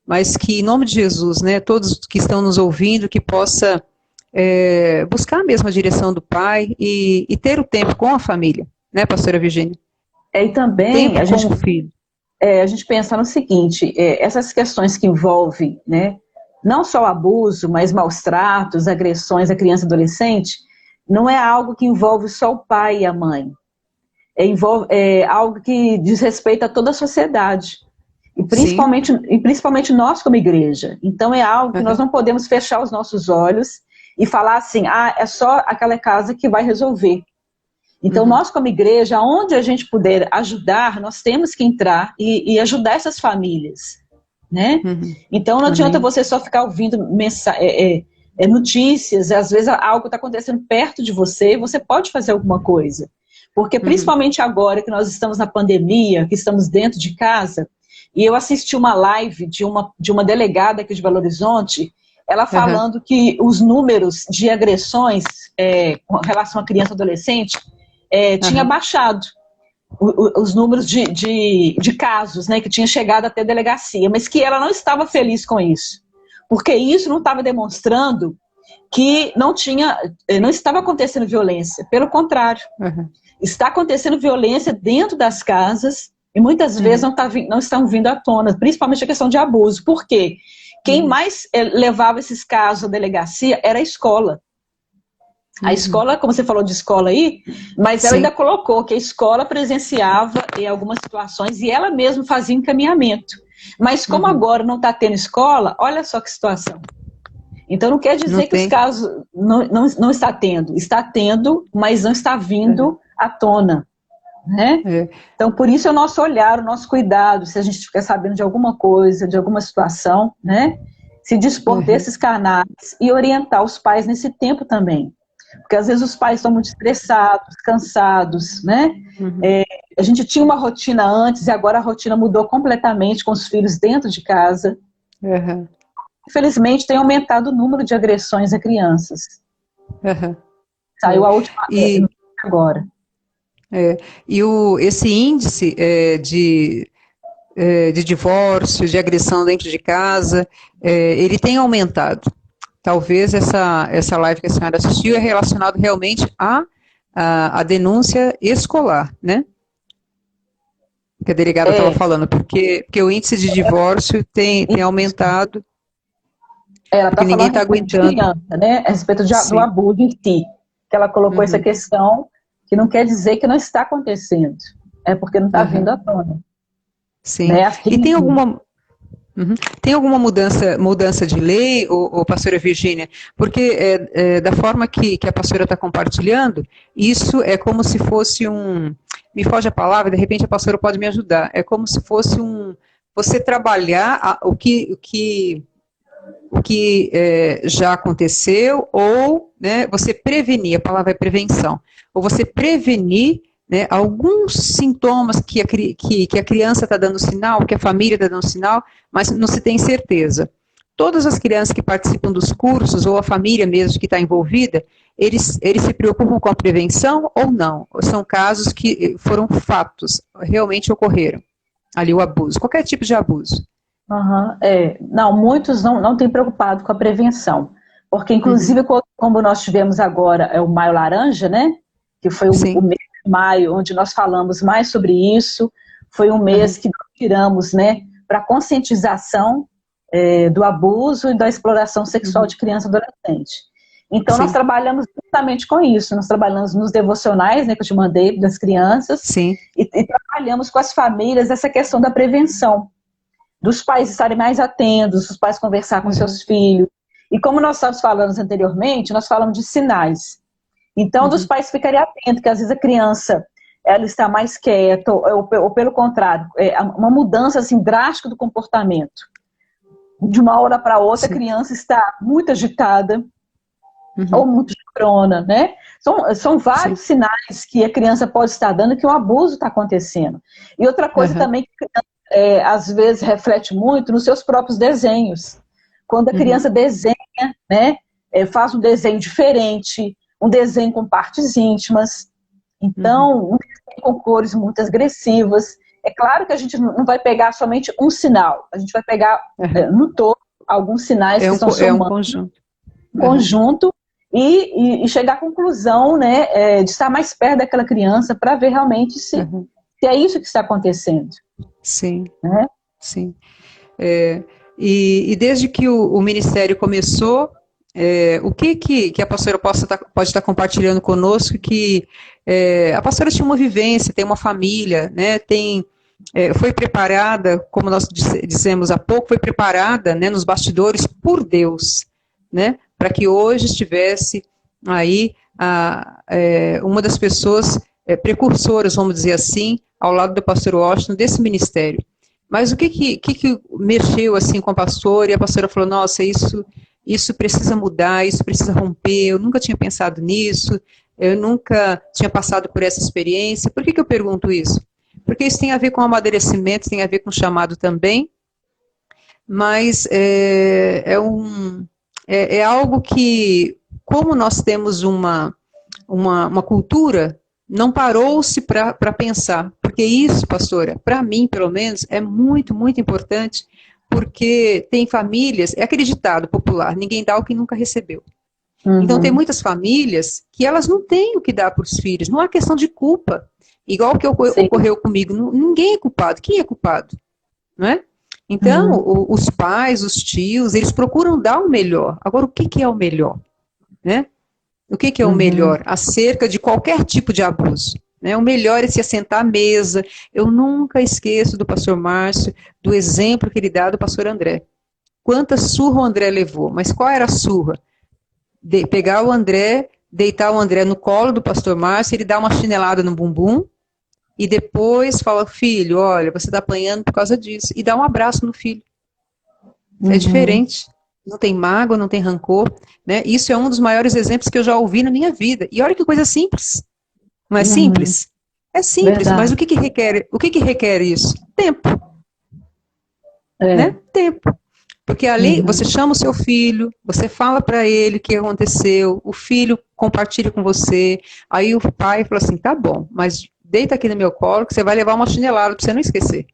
Mas que, em nome de Jesus, né, todos que estão nos ouvindo, que possa buscar mesmo a direção do Pai e ter o tempo com a família, né, pastora Virgínia? E também tempo com o filho. A gente pensa no seguinte, essas questões que envolvem, né, não só o abuso, mas maus tratos, agressões à criança e adolescente, não é algo que envolve só o pai e a mãe. É algo que diz respeito a toda a sociedade. E principalmente nós como igreja. Então é algo que nós não podemos fechar os nossos olhos e falar assim, é só aquela casa que vai resolver. Então nós como igreja, onde a gente puder ajudar, nós temos que entrar e ajudar essas famílias. Né? Então não adianta você só ficar ouvindo notícias, às vezes algo está acontecendo perto de você, você pode fazer alguma coisa. Porque principalmente agora que nós estamos na pandemia, que estamos dentro de casa, e eu assisti uma live de uma delegada aqui de Belo Horizonte, ela falando que os números de agressões com relação a criança e adolescente tinha baixado. Os números de casos, né, que tinha chegado até a delegacia, mas que ela não estava feliz com isso. Porque isso não estava demonstrando que não estava acontecendo violência. Pelo contrário. Está acontecendo violência dentro das casas e muitas vezes não estão vindo à tona, principalmente a questão de abuso. Por quê? Quem mais levava esses casos à delegacia era a escola. A escola, como você falou de escola aí, mas ela ainda colocou que a escola presenciava em algumas situações e ela mesma fazia encaminhamento. Mas como agora não está tendo escola, olha só que situação. Então não quer dizer que os casos não está tendo, mas não está vindo à tona. Né? Então por isso é o nosso olhar, o nosso cuidado, se a gente ficar sabendo de alguma coisa, de alguma situação, né? Se dispor desses canais e orientar os pais nesse tempo também. Porque às vezes os pais estão muito estressados, cansados, né? A gente tinha uma rotina antes e agora a rotina mudou completamente com os filhos dentro de casa. Infelizmente tem aumentado o número de agressões a crianças. Saiu a última agora. E esse índice de divórcio, de agressão dentro de casa, ele tem aumentado. Talvez essa live que a senhora assistiu é relacionado realmente à denúncia escolar, né? Que a delegada estava falando, porque o índice de divórcio tem aumentado. Ela está falando está aguentando. Criança, né? A respeito do abuso em si. Que ela colocou essa questão, que não quer dizer que não está acontecendo. É porque não está vindo à tona. Sim. Né? E tem alguma mudança de lei, ou pastora Virgínia? Porque da forma que a pastora está compartilhando, isso é como se fosse me foge a palavra, de repente a pastora pode me ajudar, é como se fosse você trabalhar o que o que já aconteceu, ou, né, você prevenir, a palavra é prevenção, ou você prevenir, né, alguns sintomas que a criança está dando sinal, que a família está dando sinal, mas não se tem certeza. Todas as crianças que participam dos cursos, ou a família mesmo que está envolvida, eles se preocupam com a prevenção ou não? São casos que foram fatos, realmente ocorreram ali o abuso, qualquer tipo de abuso. Uhum, não, muitos não têm preocupado com a prevenção, porque inclusive como nós tivemos agora o Maio Laranja, né, que foi o mês de maio, onde nós falamos mais sobre isso, foi um mês que nós tiramos, né, para conscientização do abuso e da exploração sexual de criança e adolescente. Então nós trabalhamos justamente com isso, nós trabalhamos nos devocionais, né, que eu te mandei das crianças, e trabalhamos com as famílias essa questão da prevenção, dos pais estarem mais atentos, dos pais conversar com seus filhos. E como nós estávamos falando anteriormente, nós falamos de sinais. Então, dos pais ficarem atentos, que às vezes a criança ela está mais quieta, ou pelo contrário, uma mudança assim, drástica do comportamento. De uma hora para outra, a criança está muito agitada, ou muito chorona, né? São vários sinais que a criança pode estar dando que o abuso está acontecendo. E outra coisa também que a criança às vezes reflete muito nos seus próprios desenhos. Quando a criança desenha, né, faz um desenho diferente, um desenho com partes íntimas, então um desenho com cores muito agressivas. É claro que a gente não vai pegar somente um sinal, a gente vai pegar no todo alguns sinais que estão somando. Um conjunto. Um conjunto e chegar à conclusão, né, de estar mais perto daquela criança para ver realmente se é isso que está acontecendo. Sim, sim. E desde que o Ministério começou, o que a pastora pode estar compartilhando conosco, que a pastora tinha uma vivência, tem uma família, né, foi preparada, como nós dissemos há pouco, foi preparada, né, nos bastidores por Deus, né, para que hoje estivesse aí uma das pessoas precursoras, vamos dizer assim, ao lado do pastor Washington, desse ministério. Mas o que mexeu assim com a pastora, e a pastora falou, nossa, isso precisa mudar, isso precisa romper, eu nunca tinha pensado nisso, eu nunca tinha passado por essa experiência. Por que eu pergunto isso? Porque isso tem a ver com amadurecimento, tem a ver com chamado também, mas é algo que, como nós temos uma cultura, não parou-se para pensar, porque isso, pastora, para mim, pelo menos, é muito, muito importante, porque tem famílias, é aquele ditado popular, ninguém dá o que nunca recebeu. Então, tem muitas famílias que elas não têm o que dar para os filhos, não há questão de culpa, igual o que ocorreu comigo, ninguém é culpado, quem é culpado? Não é? Então, os pais, os tios, eles procuram dar o melhor. Agora, o que é o melhor? Né? O que é o melhor acerca de qualquer tipo de abuso? Né? O melhor é se assentar à mesa. Eu nunca esqueço do pastor Márcio, do exemplo que ele dá do pastor André. Quanta surra o André levou, mas qual era a surra? Pegar o André, deitar o André no colo do pastor Márcio, ele dá uma chinelada no bumbum, e depois fala, filho, olha, você está apanhando por causa disso, e dá um abraço no filho. É diferente. Não tem mágoa, não tem rancor, né? Isso é um dos maiores exemplos que eu já ouvi na minha vida. E olha que coisa simples. Não é simples? É simples, verdade. Mas o que requer isso? Tempo. Né? Tempo. Porque ali você chama o seu filho, você fala para ele o que aconteceu, o filho compartilha com você, aí o pai fala assim, tá bom, mas deita aqui no meu colo que você vai levar uma chinelada para você não esquecer.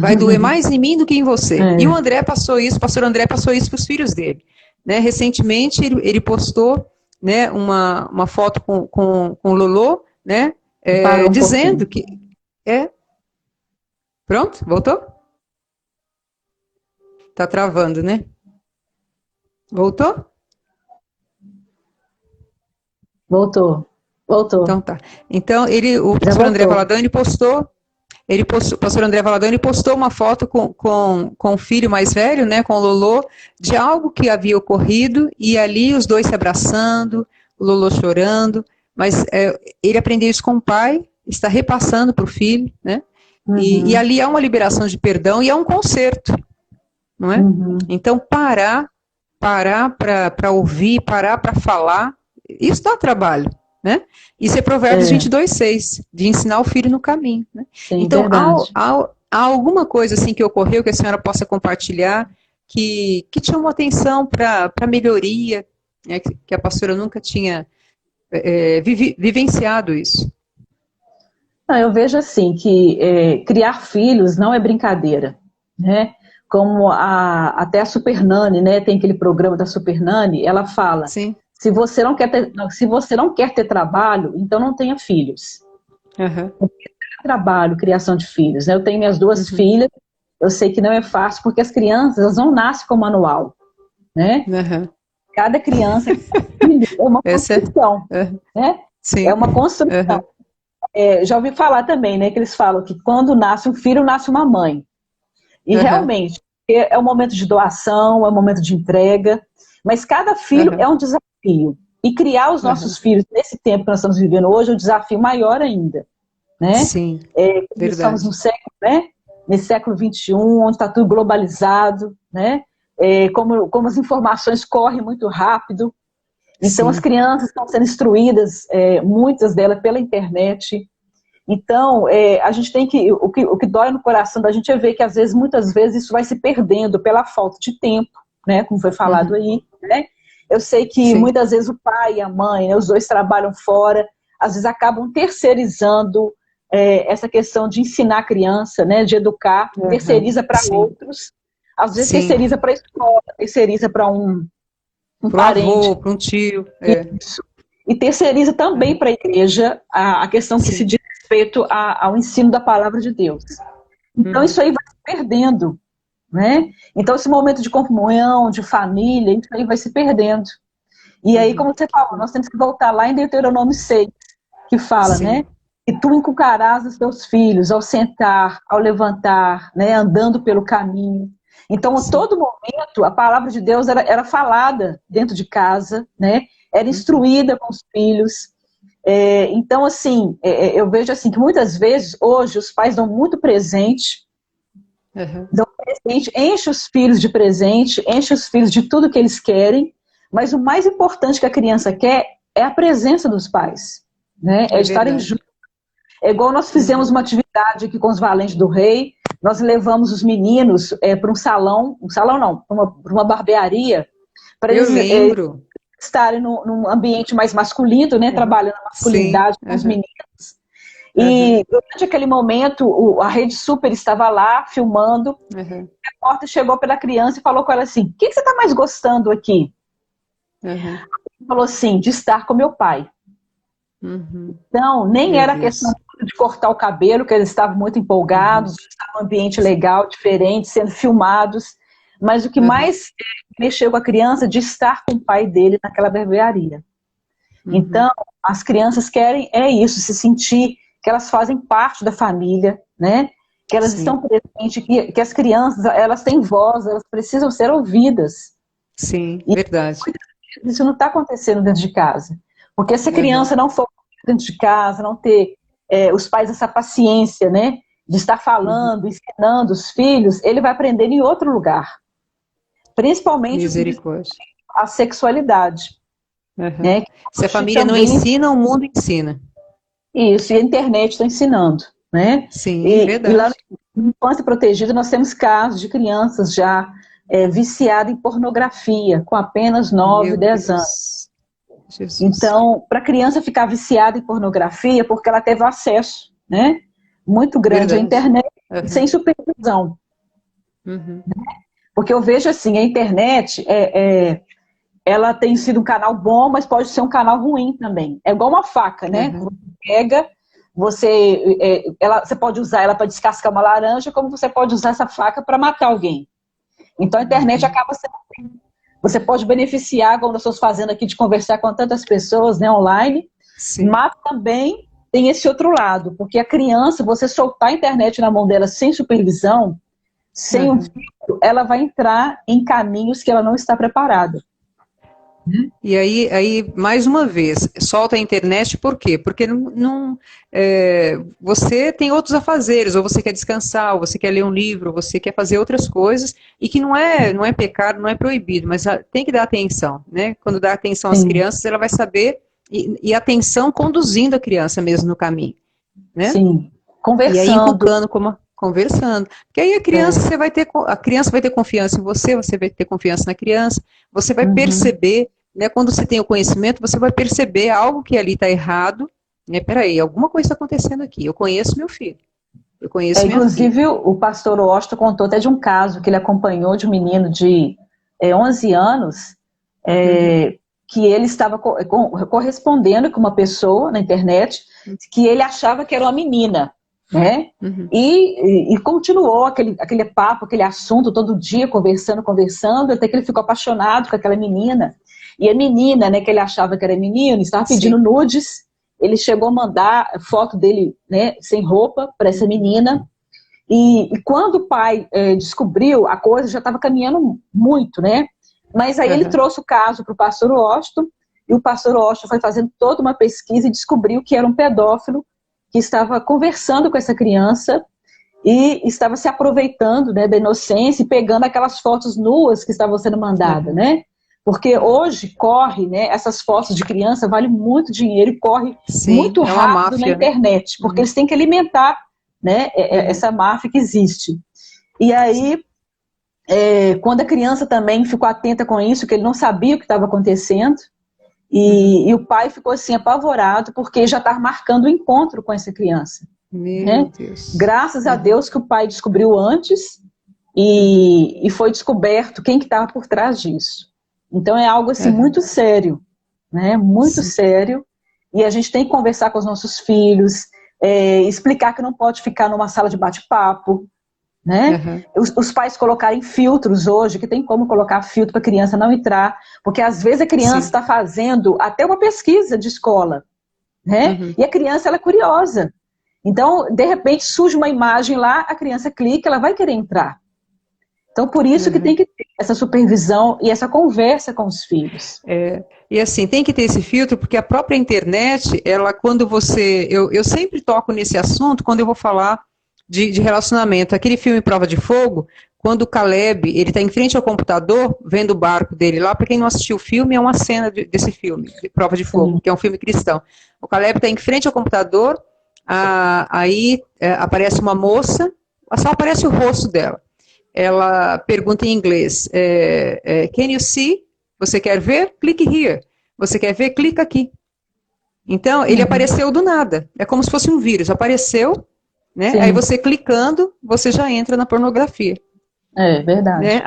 Vai doer mais em mim do que em você. E o André passou isso, o pastor André passou isso para os filhos dele. Né? Recentemente ele postou, né, uma foto com o Lolo, né, dizendo que... Pronto? Voltou? Tá travando, né? Voltou? Voltou. Então tá. Então o pastor André Valadão, o pastor André Valadão, ele postou uma foto com o filho mais velho, né, com o Lolo, de algo que havia ocorrido, e ali os dois se abraçando, o Lolo chorando, mas ele aprendeu isso com o pai, está repassando para o filho, né, e ali há uma liberação de perdão e há um conserto, não é? Então, parar para ouvir, parar para falar, isso dá trabalho, né? Isso é Provérbios 22:6, de ensinar o filho no caminho, né? Sim, então, verdade. há alguma coisa assim que ocorreu que a senhora possa compartilhar que te chamou atenção para melhoria, né? Que a pastora nunca tinha vivenciado isso? Não, eu vejo assim, que criar filhos não é brincadeira, né? Como até a Super Nanny, né? Tem aquele programa da Super Nanny, ela fala, Sim. se você não quer ter trabalho, então não tenha filhos. Porque é trabalho, criação de filhos, né? Eu tenho minhas duas filhas, eu sei que não é fácil, porque as crianças, elas não nascem com manual, né? Cada criança é uma construção, né? Sim. É uma construção. Já ouvi falar também, né, que eles falam que quando nasce um filho, nasce uma mãe. E realmente, é um momento de doação, é um momento de entrega, mas cada filho é um desafio. E criar os nossos filhos nesse tempo que nós estamos vivendo hoje é um desafio maior ainda, né? Sim, verdade. Estamos no século, né? Nesse século XXI, onde está tudo globalizado, né? Como as informações correm muito rápido. Então, as crianças estão sendo instruídas, muitas delas pela internet. Então, a gente tem que o que dói no coração da gente é ver que, muitas vezes, isso vai se perdendo pela falta de tempo, né? Como foi falado aí, né? Eu sei que muitas vezes o pai e a mãe, né, os dois trabalham fora, às vezes acabam terceirizando essa questão de ensinar a criança, né? De educar, terceiriza para outros, às vezes terceiriza para a escola, terceiriza para um parente. Avô, para um tio. Isso. E terceiriza também para a igreja a questão que se diz respeito ao ensino da palavra de Deus. Então isso aí vai se perdendo, né? Então esse momento de comunhão, de família, isso aí vai se perdendo. E aí, como você falou, nós temos que voltar lá em Deuteronômio 6, que fala, né? Que tu inculcarás os teus filhos ao sentar, ao levantar, né? Andando pelo caminho. Então, a todo momento, a palavra de Deus era falada dentro de casa, né? Era instruída com os filhos. Então, assim, eu vejo assim que muitas vezes, hoje, os pais dão muito presente, enche os filhos de presente, enche os filhos de tudo que eles querem, mas o mais importante que a criança quer é a presença dos pais, né? É estarem juntos. É igual nós fizemos uma atividade aqui com os Valentes do Rei, nós levamos os meninos para um salão não, para uma barbearia, para eles estarem num ambiente mais masculino, né, trabalhando a masculinidade com os meninos. E durante aquele momento, a Rede Super estava lá, filmando, a porta chegou pela criança e falou com ela assim, o que você está mais gostando aqui? Ele falou assim, de estar com meu pai. Então, nem era questão de cortar o cabelo, que eles estavam muito empolgados, estavam num ambiente legal, diferente, sendo filmados, mas o que mais mexeu com a criança de estar com o pai dele naquela barbearia. Então, as crianças querem isso, se sentir que elas fazem parte da família, né? Que elas estão presentes, que as crianças, elas têm voz, elas precisam ser ouvidas. Sim, verdade. Isso não está acontecendo dentro de casa. Porque se a criança não for dentro de casa, não ter os pais essa paciência, né? De estar falando, ensinando os filhos, ele vai aprender em outro lugar. Principalmente a sexualidade. Né? Se a família não ensina, o mundo ensina. Isso, e a internet está ensinando. Né? Sim, verdade. E lá no Infância Protegida nós temos casos de crianças já viciadas em pornografia, com apenas 9, 10 anos. Jesus. Então, para a criança ficar viciada em pornografia, porque ela teve acesso, né, muito grande à internet, sem supervisão. Né? Porque eu vejo assim, a internet, ela tem sido um canal bom, mas pode ser um canal ruim também. É igual uma faca, né? Você pega, você pode usar ela para descascar uma laranja, como você pode usar essa faca para matar alguém. Então a internet acaba sendo... Você pode beneficiar, como nós estamos fazendo aqui, de conversar com tantas pessoas, né, online, mas também tem esse outro lado, porque a criança, você soltar a internet na mão dela sem supervisão, sem um filtro, ela vai entrar em caminhos que ela não está preparada. E aí, mais uma vez, solta a internet, por quê? Porque você tem outros afazeres, ou você quer descansar, ou você quer ler um livro, ou você quer fazer outras coisas, e que não é pecado, não é proibido, mas tem que dar atenção, né? Quando dá atenção às Sim, crianças, ela vai saber, e atenção conduzindo a criança mesmo no caminho, né? sim. E aí Conversando. inculcando, como conversando. Porque aí É. a criança vai ter confiança em você, você vai ter confiança na criança, você vai Uhum. perceber, né, quando você tem o conhecimento, você vai perceber algo que ali está errado, né, peraí, alguma coisa está acontecendo aqui, eu conheço meu filho, eu conheço minha filha. Inclusive, o pastor Washington contou até de um caso que ele acompanhou de um menino de 11 anos, Uhum, é, que ele estava correspondendo com uma pessoa na internet que ele achava que era uma menina, né? uhum, E continuou aquele papo, aquele assunto todo dia, conversando, até que ele ficou apaixonado com aquela menina. E a menina, né, que ele achava que era menino, estava pedindo sim, nudes. Ele chegou a mandar foto dele, né, sem roupa para essa menina. E quando o pai descobriu, a coisa já estava caminhando muito, né? Mas aí ele uhum, trouxe o caso para o pastor Washington, e o pastor Washington foi fazendo toda uma pesquisa e descobriu que era um pedófilo que estava conversando com essa criança e estava se aproveitando, né, da inocência e pegando aquelas fotos nuas que estavam sendo mandadas, uhum, né? Porque hoje corre, né, essas fotos de criança valem muito dinheiro e corre sim, muito é uma rápido na máfia, né? internet, porque Uhum, eles têm que alimentar, né, uhum, essa máfia que existe. E sim, aí, quando a criança também ficou atenta com isso, que ele não sabia o que estava acontecendo, uhum. e o pai ficou assim apavorado porque já estava marcando o encontro com essa criança, Meu né? Deus. Graças a Uhum, Deus que o pai descobriu antes uhum, e foi descoberto quem que estava por trás disso. Então é algo assim uhum, muito sério, né? Muito sim, sério. E a gente tem que conversar com os nossos filhos, explicar que não pode ficar numa sala de bate-papo, né? uhum, Os pais colocarem filtros hoje, que tem como colocar filtro para a criança não entrar, porque às vezes a criança sim, está fazendo até uma pesquisa de escola, né? uhum, E a criança ela é curiosa. Então, de repente, surge uma imagem lá, a criança clica, ela vai querer entrar. Então, por isso que tem uhum. que ter essa supervisão e essa conversa com os filhos. E assim, tem que ter esse filtro, porque a própria internet, ela, quando você. Eu sempre toco nesse assunto quando eu vou falar de relacionamento. Aquele filme Prova de Fogo, quando o Caleb, ele está em frente ao computador, vendo o barco dele lá, para quem não assistiu o filme, é uma cena desse filme, de Prova de Fogo, Sim. que é um filme cristão. O Caleb está em frente ao computador, aí aparece uma moça, só aparece o rosto dela. Ela pergunta em inglês, can you see? Você quer ver? Clique here. Você quer ver? Clica aqui. Então, ele Uhum. apareceu do nada. É como se fosse um vírus. Apareceu, né? Aí Sim, você clicando, você já entra na pornografia. é Né? verdade.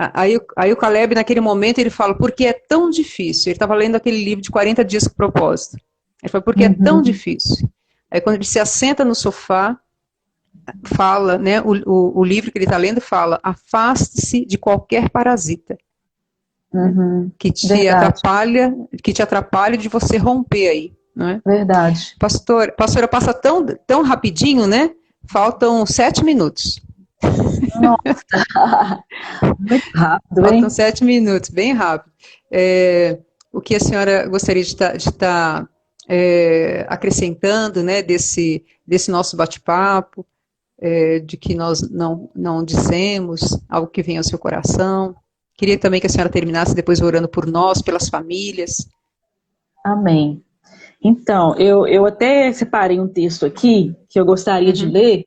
Aí o Caleb, naquele momento, ele fala, por que é tão difícil? Ele estava lendo aquele livro de 40 dias com propósito. Ele fala, por que é tão Uhum. difícil? Aí quando ele se assenta no sofá, fala, né? O livro que ele está lendo fala, afaste-se de qualquer parasita. Né? Uhum. Que te Verdade, atrapalha, que te atrapalha de você romper aí, não é? verdade. Pastora, passa tão rapidinho, né? Faltam 7 minutos. Nossa, muito rápido, Faltam hein? 7 minutos, bem rápido. O que a senhora gostaria de estar acrescentando, né, desse nosso bate-papo, de que nós não dissemos, algo que vem ao seu coração? Queria também que a senhora terminasse depois orando por nós, pelas famílias. Amém. Então, eu até separei um texto aqui que eu gostaria de Uhum, ler,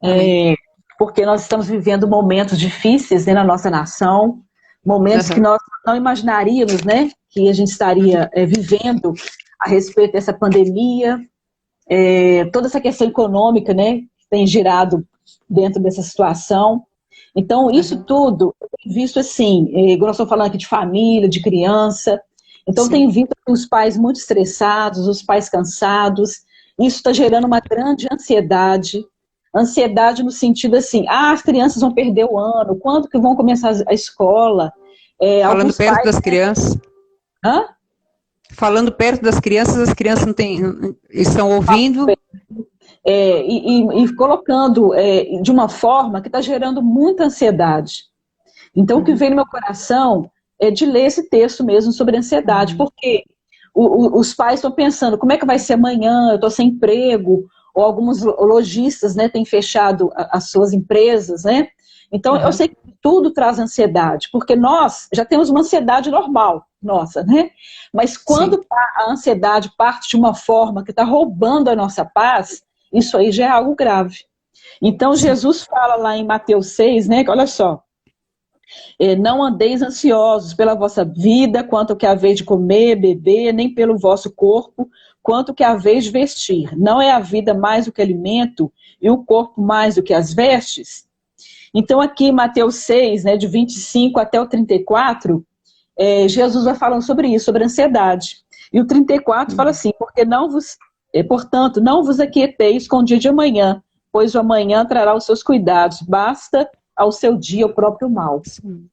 amém. porque nós estamos vivendo momentos difíceis, né, na nossa nação, momentos que Uhum, nós não imaginaríamos, né, que a gente estaria uhum, vivendo a respeito dessa pandemia, toda essa questão econômica, né, que tem girado dentro dessa situação. Então, isso uhum, tudo, eu tenho visto assim, igual nós estamos falando aqui de família, de criança, então sim. tem visto os pais muito estressados, os pais cansados, isso está gerando uma grande ansiedade, ansiedade no sentido assim, as crianças vão perder o ano, quando que vão começar a escola? Falando Alguns perto pais, das crianças, hã? falando perto das crianças, as crianças não têm, estão ouvindo. E colocando de uma forma que está gerando muita ansiedade. Então, o que Uhum, vem no meu coração de ler esse texto mesmo sobre ansiedade, porque os pais estão pensando, como é que vai ser amanhã, eu estou sem emprego, ou alguns lojistas, né, têm fechado as suas empresas, né? Então, eu sei que tudo traz ansiedade, porque nós já temos uma ansiedade normal, nossa, né? Mas quando a ansiedade parte de uma forma que está roubando a nossa paz, isso aí já é algo grave. Então, Jesus fala lá em Mateus 6, né, que olha só, não andeis ansiosos pela vossa vida, quanto que haveis de comer, beber, nem pelo vosso corpo, quanto que haveis de vestir. Não é a vida mais do que alimento, e o corpo mais do que as vestes? Então aqui em Mateus 6, né, de 25 até o 34, Jesus vai falando sobre isso, sobre ansiedade. E o 34 fala assim, portanto, não vos aquieteis com o dia de amanhã, pois o amanhã trará os seus cuidados, basta ao seu dia o próprio mal. Sim.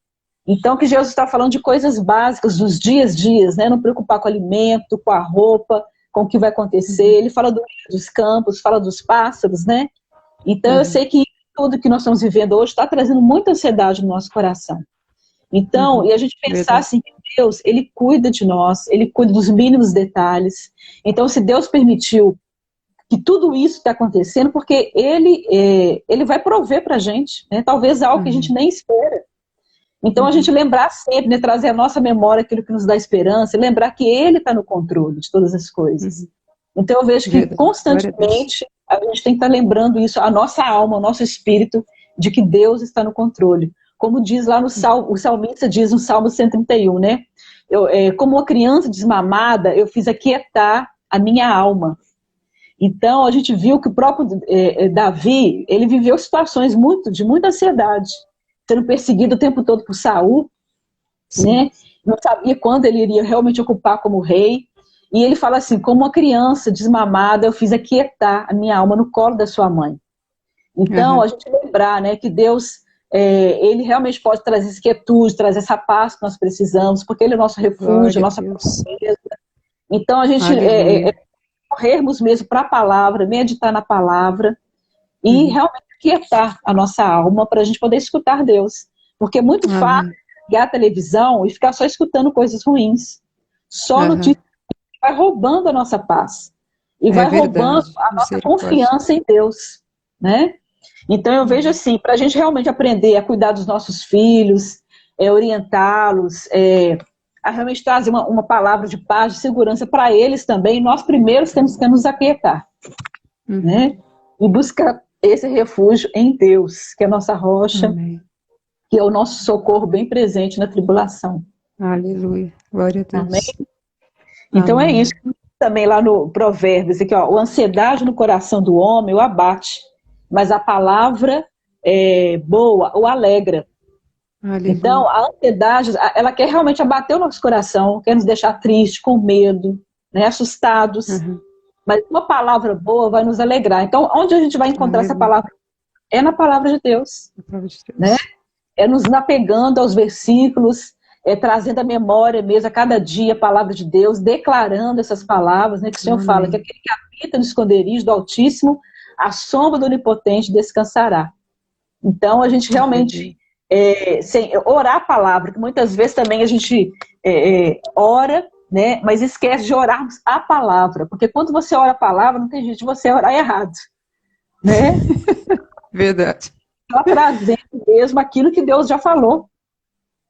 Então que Jesus está falando de coisas básicas, dos dias, né? Não preocupar com o alimento, com a roupa, com o que vai acontecer. Ele fala dos campos, fala dos pássaros, né? Então eu sei que tudo que nós estamos vivendo hoje está trazendo muita ansiedade no nosso coração. Então, e a gente pensar assim, que Deus, Ele cuida de nós, Ele cuida dos mínimos detalhes. Então, se Deus permitiu que tudo isso está acontecendo, porque Ele vai prover para a gente, né? Talvez algo que a gente nem espera. Então, a gente lembrar sempre, né? Trazer à nossa memória aquilo que nos dá esperança, e lembrar que Ele está no controle de todas as coisas. Então, eu vejo que constantemente a gente tem que estar lembrando isso, a nossa alma, o nosso espírito, de que Deus está no controle. Como diz lá no Salmo, o salmista diz no Salmo 131, né? Como uma criança desmamada, eu fiz aquietar a minha alma. Então, a gente viu que o próprio Davi, ele viveu situações de muita ansiedade, sendo perseguido o tempo todo por Saul, né? Não sabia quando ele iria realmente ocupar como rei. E ele fala assim, como uma criança desmamada, eu fiz aquietar a minha alma no colo da sua mãe. Então, a gente lembrar, né, que Deus, Ele realmente pode trazer essa quietude, trazer essa paz que nós precisamos, porque Ele é o nosso refúgio, a nossa fortaleza. Então, a gente corrermos mesmo para a palavra, meditar na palavra e realmente aquietar a nossa alma para a gente poder escutar Deus. Porque é muito fácil ligar a televisão e ficar só escutando coisas ruins. Só notícias vai roubando a nossa paz. E vai roubando a nossa confiança em Deus, né? Então eu vejo assim, para a gente realmente aprender a cuidar dos nossos filhos, orientá-los, a realmente trazer uma palavra de paz, de segurança para eles também, nós primeiros temos que nos aquietar, né? E buscar esse refúgio em Deus, que é a nossa rocha, que é o nosso socorro bem presente na tribulação. Aleluia, glória a Deus. Amém? Então é isso, também lá no Provérbios, aqui, ó, a ansiedade no coração do homem o abate, mas a palavra boa o alegra. Aleluia. Então a ansiedade, ela quer realmente abater o nosso coração, quer nos deixar tristes, com medo, né, assustados, mas uma palavra boa vai nos alegrar. Então onde a gente vai encontrar essa palavra? É na palavra de Deus, né? É nos apegando aos versículos, trazendo a memória mesmo a cada dia a palavra de Deus, declarando essas palavras, né, que o Senhor fala, que aquele que habita no esconderijo do Altíssimo, a sombra do Onipotente descansará. Então a gente realmente orar a palavra, que muitas vezes também a gente ora, né, mas esquece de orarmos a palavra, porque quando você ora a palavra, não tem jeito de você orar errado, né? Verdade. Só trazendo mesmo aquilo que Deus já falou,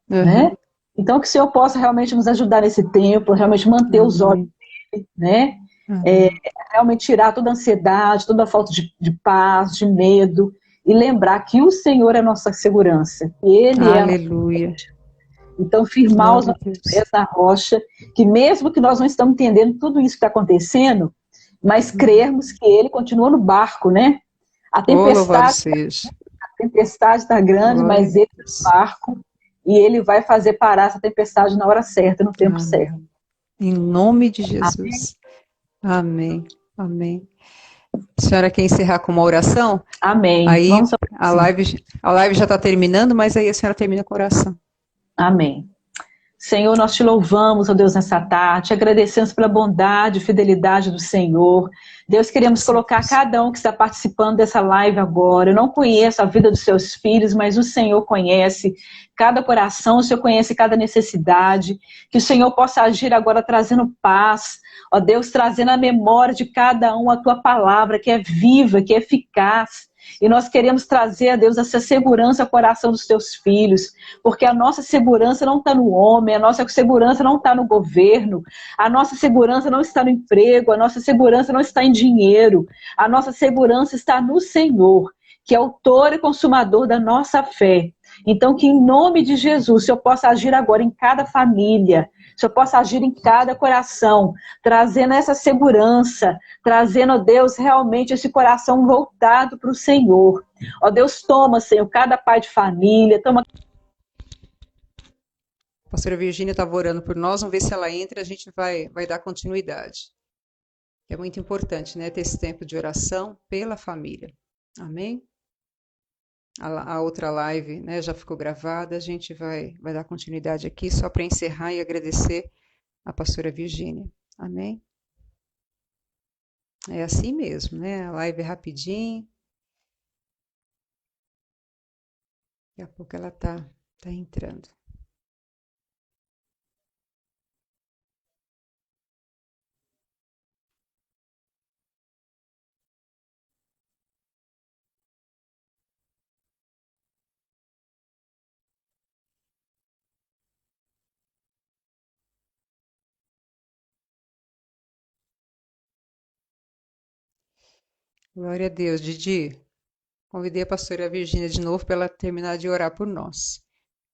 né? Então, que o Senhor possa realmente nos ajudar nesse tempo, realmente manter os olhos dele, né? Realmente tirar toda a ansiedade, toda a falta de paz, de medo, e lembrar que o Senhor é a nossa segurança. Ele Aleluia. É a nossa... Então, firmar os nossos pés na rocha, que mesmo que nós não estamos entendendo tudo isso que está acontecendo, mas crermos que Ele continua no barco, né? A tempestade está grande, mas Ele é no barco. E Ele vai fazer parar essa tempestade na hora certa, no tempo certo. Em nome de Jesus. Amém. Amém. A senhora quer encerrar com uma oração? Amém. Aí a live já está terminando, mas aí a senhora termina com a oração. Amém. Senhor, nós te louvamos, ó Deus, nessa tarde, agradecemos pela bondade e fidelidade do Senhor. Deus, queremos colocar cada um que está participando dessa live agora. Eu não conheço a vida dos seus filhos, mas o Senhor conhece cada coração, o Senhor conhece cada necessidade. Que o Senhor possa agir agora trazendo paz, ó Deus, trazendo a memória de cada um a tua palavra, que é viva, que é eficaz. E nós queremos trazer a Deus essa segurança ao coração dos teus filhos, porque a nossa segurança não está no homem, a nossa segurança não está no governo, a nossa segurança não está no emprego, a nossa segurança não está em dinheiro, a nossa segurança está no Senhor, que é autor e consumador da nossa fé. Então, que em nome de Jesus, o Senhor possa agir agora em cada família, o Senhor possa agir em cada coração, trazendo essa segurança, trazendo, ó Deus, realmente esse coração voltado para o Senhor. Ó Deus, toma, Senhor, cada pai de família, toma... A pastora Virgínia estava orando por nós, vamos ver se ela entra, a gente vai dar continuidade. É muito importante, né, ter esse tempo de oração pela família. Amém? A outra live, né, já ficou gravada, a gente vai dar continuidade aqui, só para encerrar e agradecer a pastora Virgínia. Amém? É assim mesmo, né? A live é rapidinho. Daqui a pouco ela tá entrando. Glória a Deus, Didi. Convidei a pastora Virgínia de novo para ela terminar de orar por nós.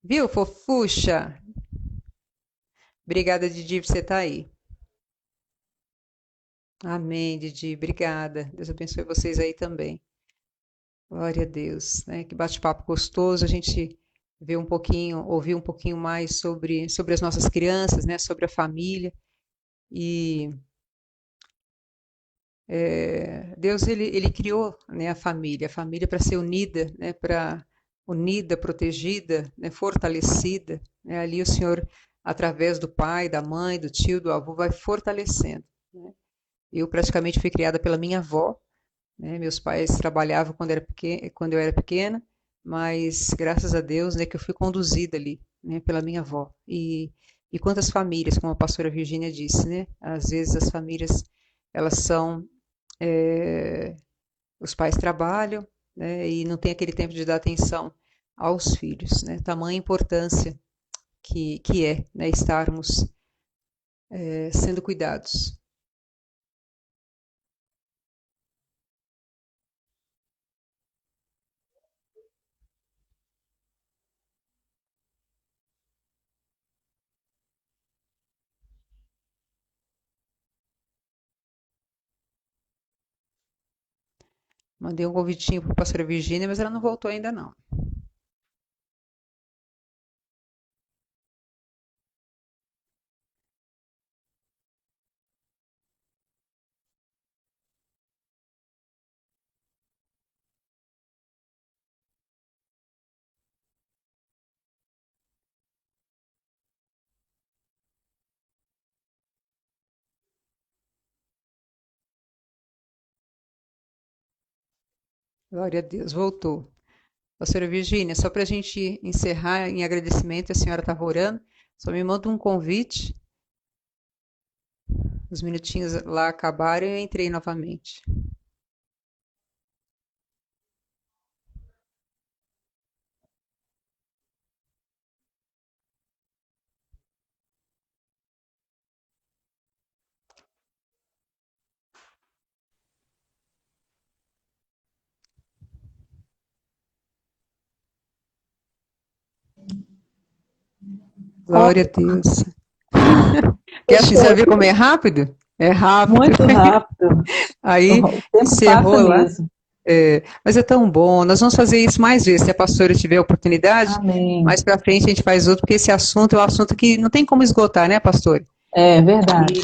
Viu, fofucha? Obrigada, Didi, por você estar aí. Amém, Didi. Obrigada. Deus abençoe vocês aí também. Glória a Deus, né? Que bate-papo gostoso. A gente vê um pouquinho, ouvir um pouquinho mais sobre as nossas crianças, né? Sobre a família. E Deus ele criou, né, a família para ser unida, né? Para unida, protegida, né? Fortalecida. Né? Ali o Senhor, através do pai, da mãe, do tio, do avô, vai fortalecendo. Né? Eu praticamente fui criada pela minha avó. Né? Meus pais trabalhavam quando eu era pequena, mas graças a Deus, né, que eu fui conduzida ali, né, pela minha avó. E quantas famílias, como a pastora Virgínia disse, né? Às vezes as famílias, elas são, os pais trabalham, né, e não tem aquele tempo de dar atenção aos filhos, né? Tamanha importância que é, né, estarmos sendo cuidados. Mandei um convitinho para a pastora Virgínia, mas ela não voltou ainda não. Glória a Deus, voltou. Pastora Virgínia, só para a gente encerrar em agradecimento, a senhora estava orando, só me manda um convite. Os minutinhos lá acabaram e eu entrei novamente. Glória a Deus. Porque assim, você viu como é rápido? É rápido. Muito rápido. Aí encerrou lá. Mas é tão bom. Nós vamos fazer isso mais vezes, se a pastora tiver a oportunidade. Amém. Mais para frente a gente faz outro, porque esse assunto é um assunto que não tem como esgotar, né, pastor? É verdade.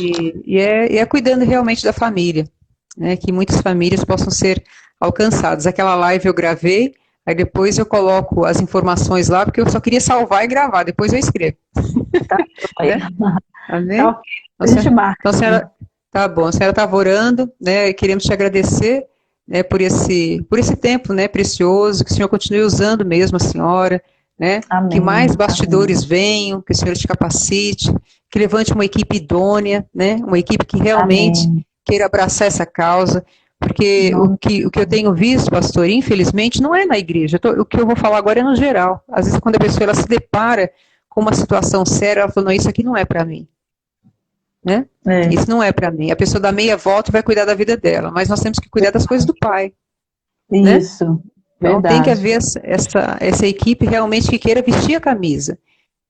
E é cuidando realmente da família, né? Que muitas famílias possam ser alcançadas. Aquela live eu gravei, aí depois eu coloco as informações lá, porque eu só queria salvar e gravar, depois eu escrevo. Tá, né? Amém? tá, a gente marca. Então, a senhora, tá bom, a senhora estava orando, né? E queremos te agradecer, né, por esse tempo, né, precioso, que o Senhor continue usando mesmo a senhora, né? Que Amém, mais bastidores amém, venham, que o Senhor te capacite, que levante uma equipe idônea, né? Uma equipe que realmente amém. queira abraçar essa causa, porque Não, o que eu tenho visto, pastor, infelizmente, não é na igreja. O que eu vou falar agora é no geral. Às vezes, quando a pessoa ela se depara com uma situação séria, ela fala, não, isso aqui não é para mim, né? é, Isso não é para mim. A pessoa dá meia volta e vai cuidar da vida dela, mas nós temos que cuidar das coisas do Pai, né? isso, Então tem que verdade. haver essa equipe realmente que queira vestir a camisa,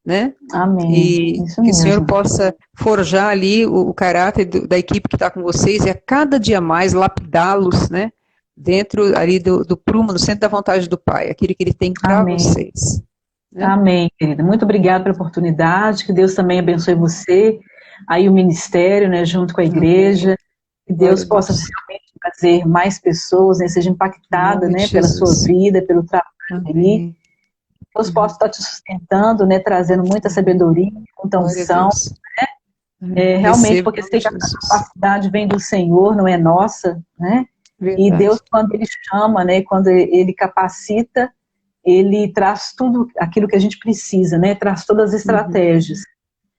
né? Amém, E isso que o Senhor mesmo. possa forjar ali o caráter da equipe que está com vocês e a cada dia mais lapidá-los, né? Dentro ali do prumo, no centro da vontade do Pai, aquilo que Ele tem para Amém. vocês, né? Amém, querida. Muito obrigada pela oportunidade. Que Deus também abençoe você, aí o ministério, né, junto com a Amém. igreja. Que Glória Deus a possa Deus. realmente fazer mais pessoas, né, seja Em impactada, nome de né, pela sua Jesus. vida, pelo trabalho aí. Amém. Deus possa estar te sustentando, né, trazendo muita Amém. sabedoria, muita Glória a unção. Deus. Amém. Realmente, Receba em porque nome sei de que a Jesus. capacidade vem do Senhor, não é nossa, né? E Deus, Verdade. quando Ele chama, né, quando Ele capacita, Ele traz tudo aquilo que a gente precisa, né? Traz todas as Uhum. estratégias.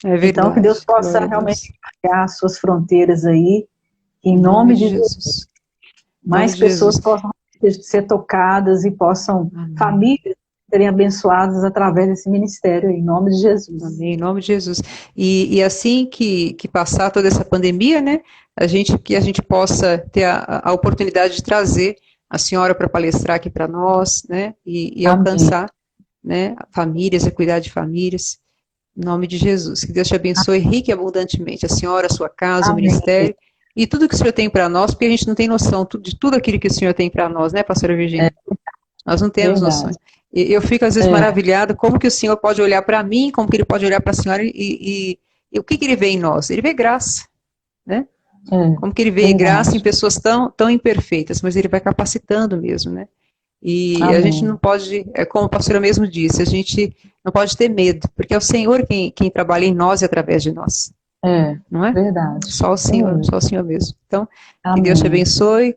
É Então, que Deus verdade. possa Glória a realmente Deus. criar as suas fronteiras aí, em Em nome nome de de Deus. Jesus. Em nome Mais de Jesus. pessoas possam ser tocadas e possam, Amém. famílias, serem abençoadas através desse ministério, em nome de Jesus. Amém. Em nome de Jesus. E assim que passar toda essa pandemia, né, que a gente possa ter a oportunidade de trazer a senhora para palestrar aqui para nós, né, e Amém. alcançar, né, famílias e cuidar de famílias. Em nome de Jesus. Que Deus te abençoe rique e abundantemente. A senhora, a sua casa, o Amém. ministério e tudo que o Senhor tem para nós, porque a gente não tem noção de tudo aquilo que o Senhor tem para nós, né, pastora É Virginia? Nós não temos verdade. noções. E eu fico, às vezes, É, maravilhada como que o Senhor pode olhar para mim, como que Ele pode olhar para a senhora e o que, que Ele vê em nós? Ele vê graça, né? é, Como que Ele vê graça em verdade. pessoas tão imperfeitas, mas Ele vai capacitando mesmo, né? E a gente não Amém. pode, como a pastora mesmo disse, a gente não pode ter medo, porque é o Senhor quem trabalha em nós e através de nós, É, não é? verdade. Isso Só mesmo. o Senhor mesmo. Então, que Deus te Amém. abençoe,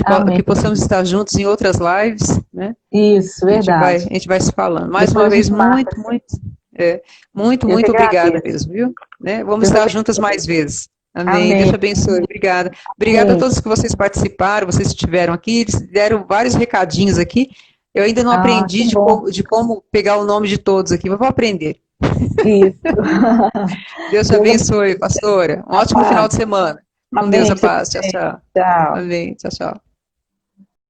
Amém. que possamos estar juntos em outras lives, né? Isso, verdade. A gente vai se falando. Mais uma Depois a vez, gente marca, assim. é, Eu que muito obrigada agradeço. mesmo, viu? Né? Vamos Deus estar juntas abençoe. mais vezes. Amém. Deus Amém. te abençoe. Obrigada. Obrigada a Amém. todos que vocês participaram, vocês que estiveram aqui, eles deram vários recadinhos aqui. Eu ainda não Ah, aprendi que bom. de como pegar o nome de todos aqui, mas vou aprender. Isso. Deus te Deus abençoe. abençoe, pastora. Um A ótimo final paz. de semana. Com Deus, Amém. a Pra você paz. Tchau, também. tchau. Tchau. Amém. Tchau, tchau.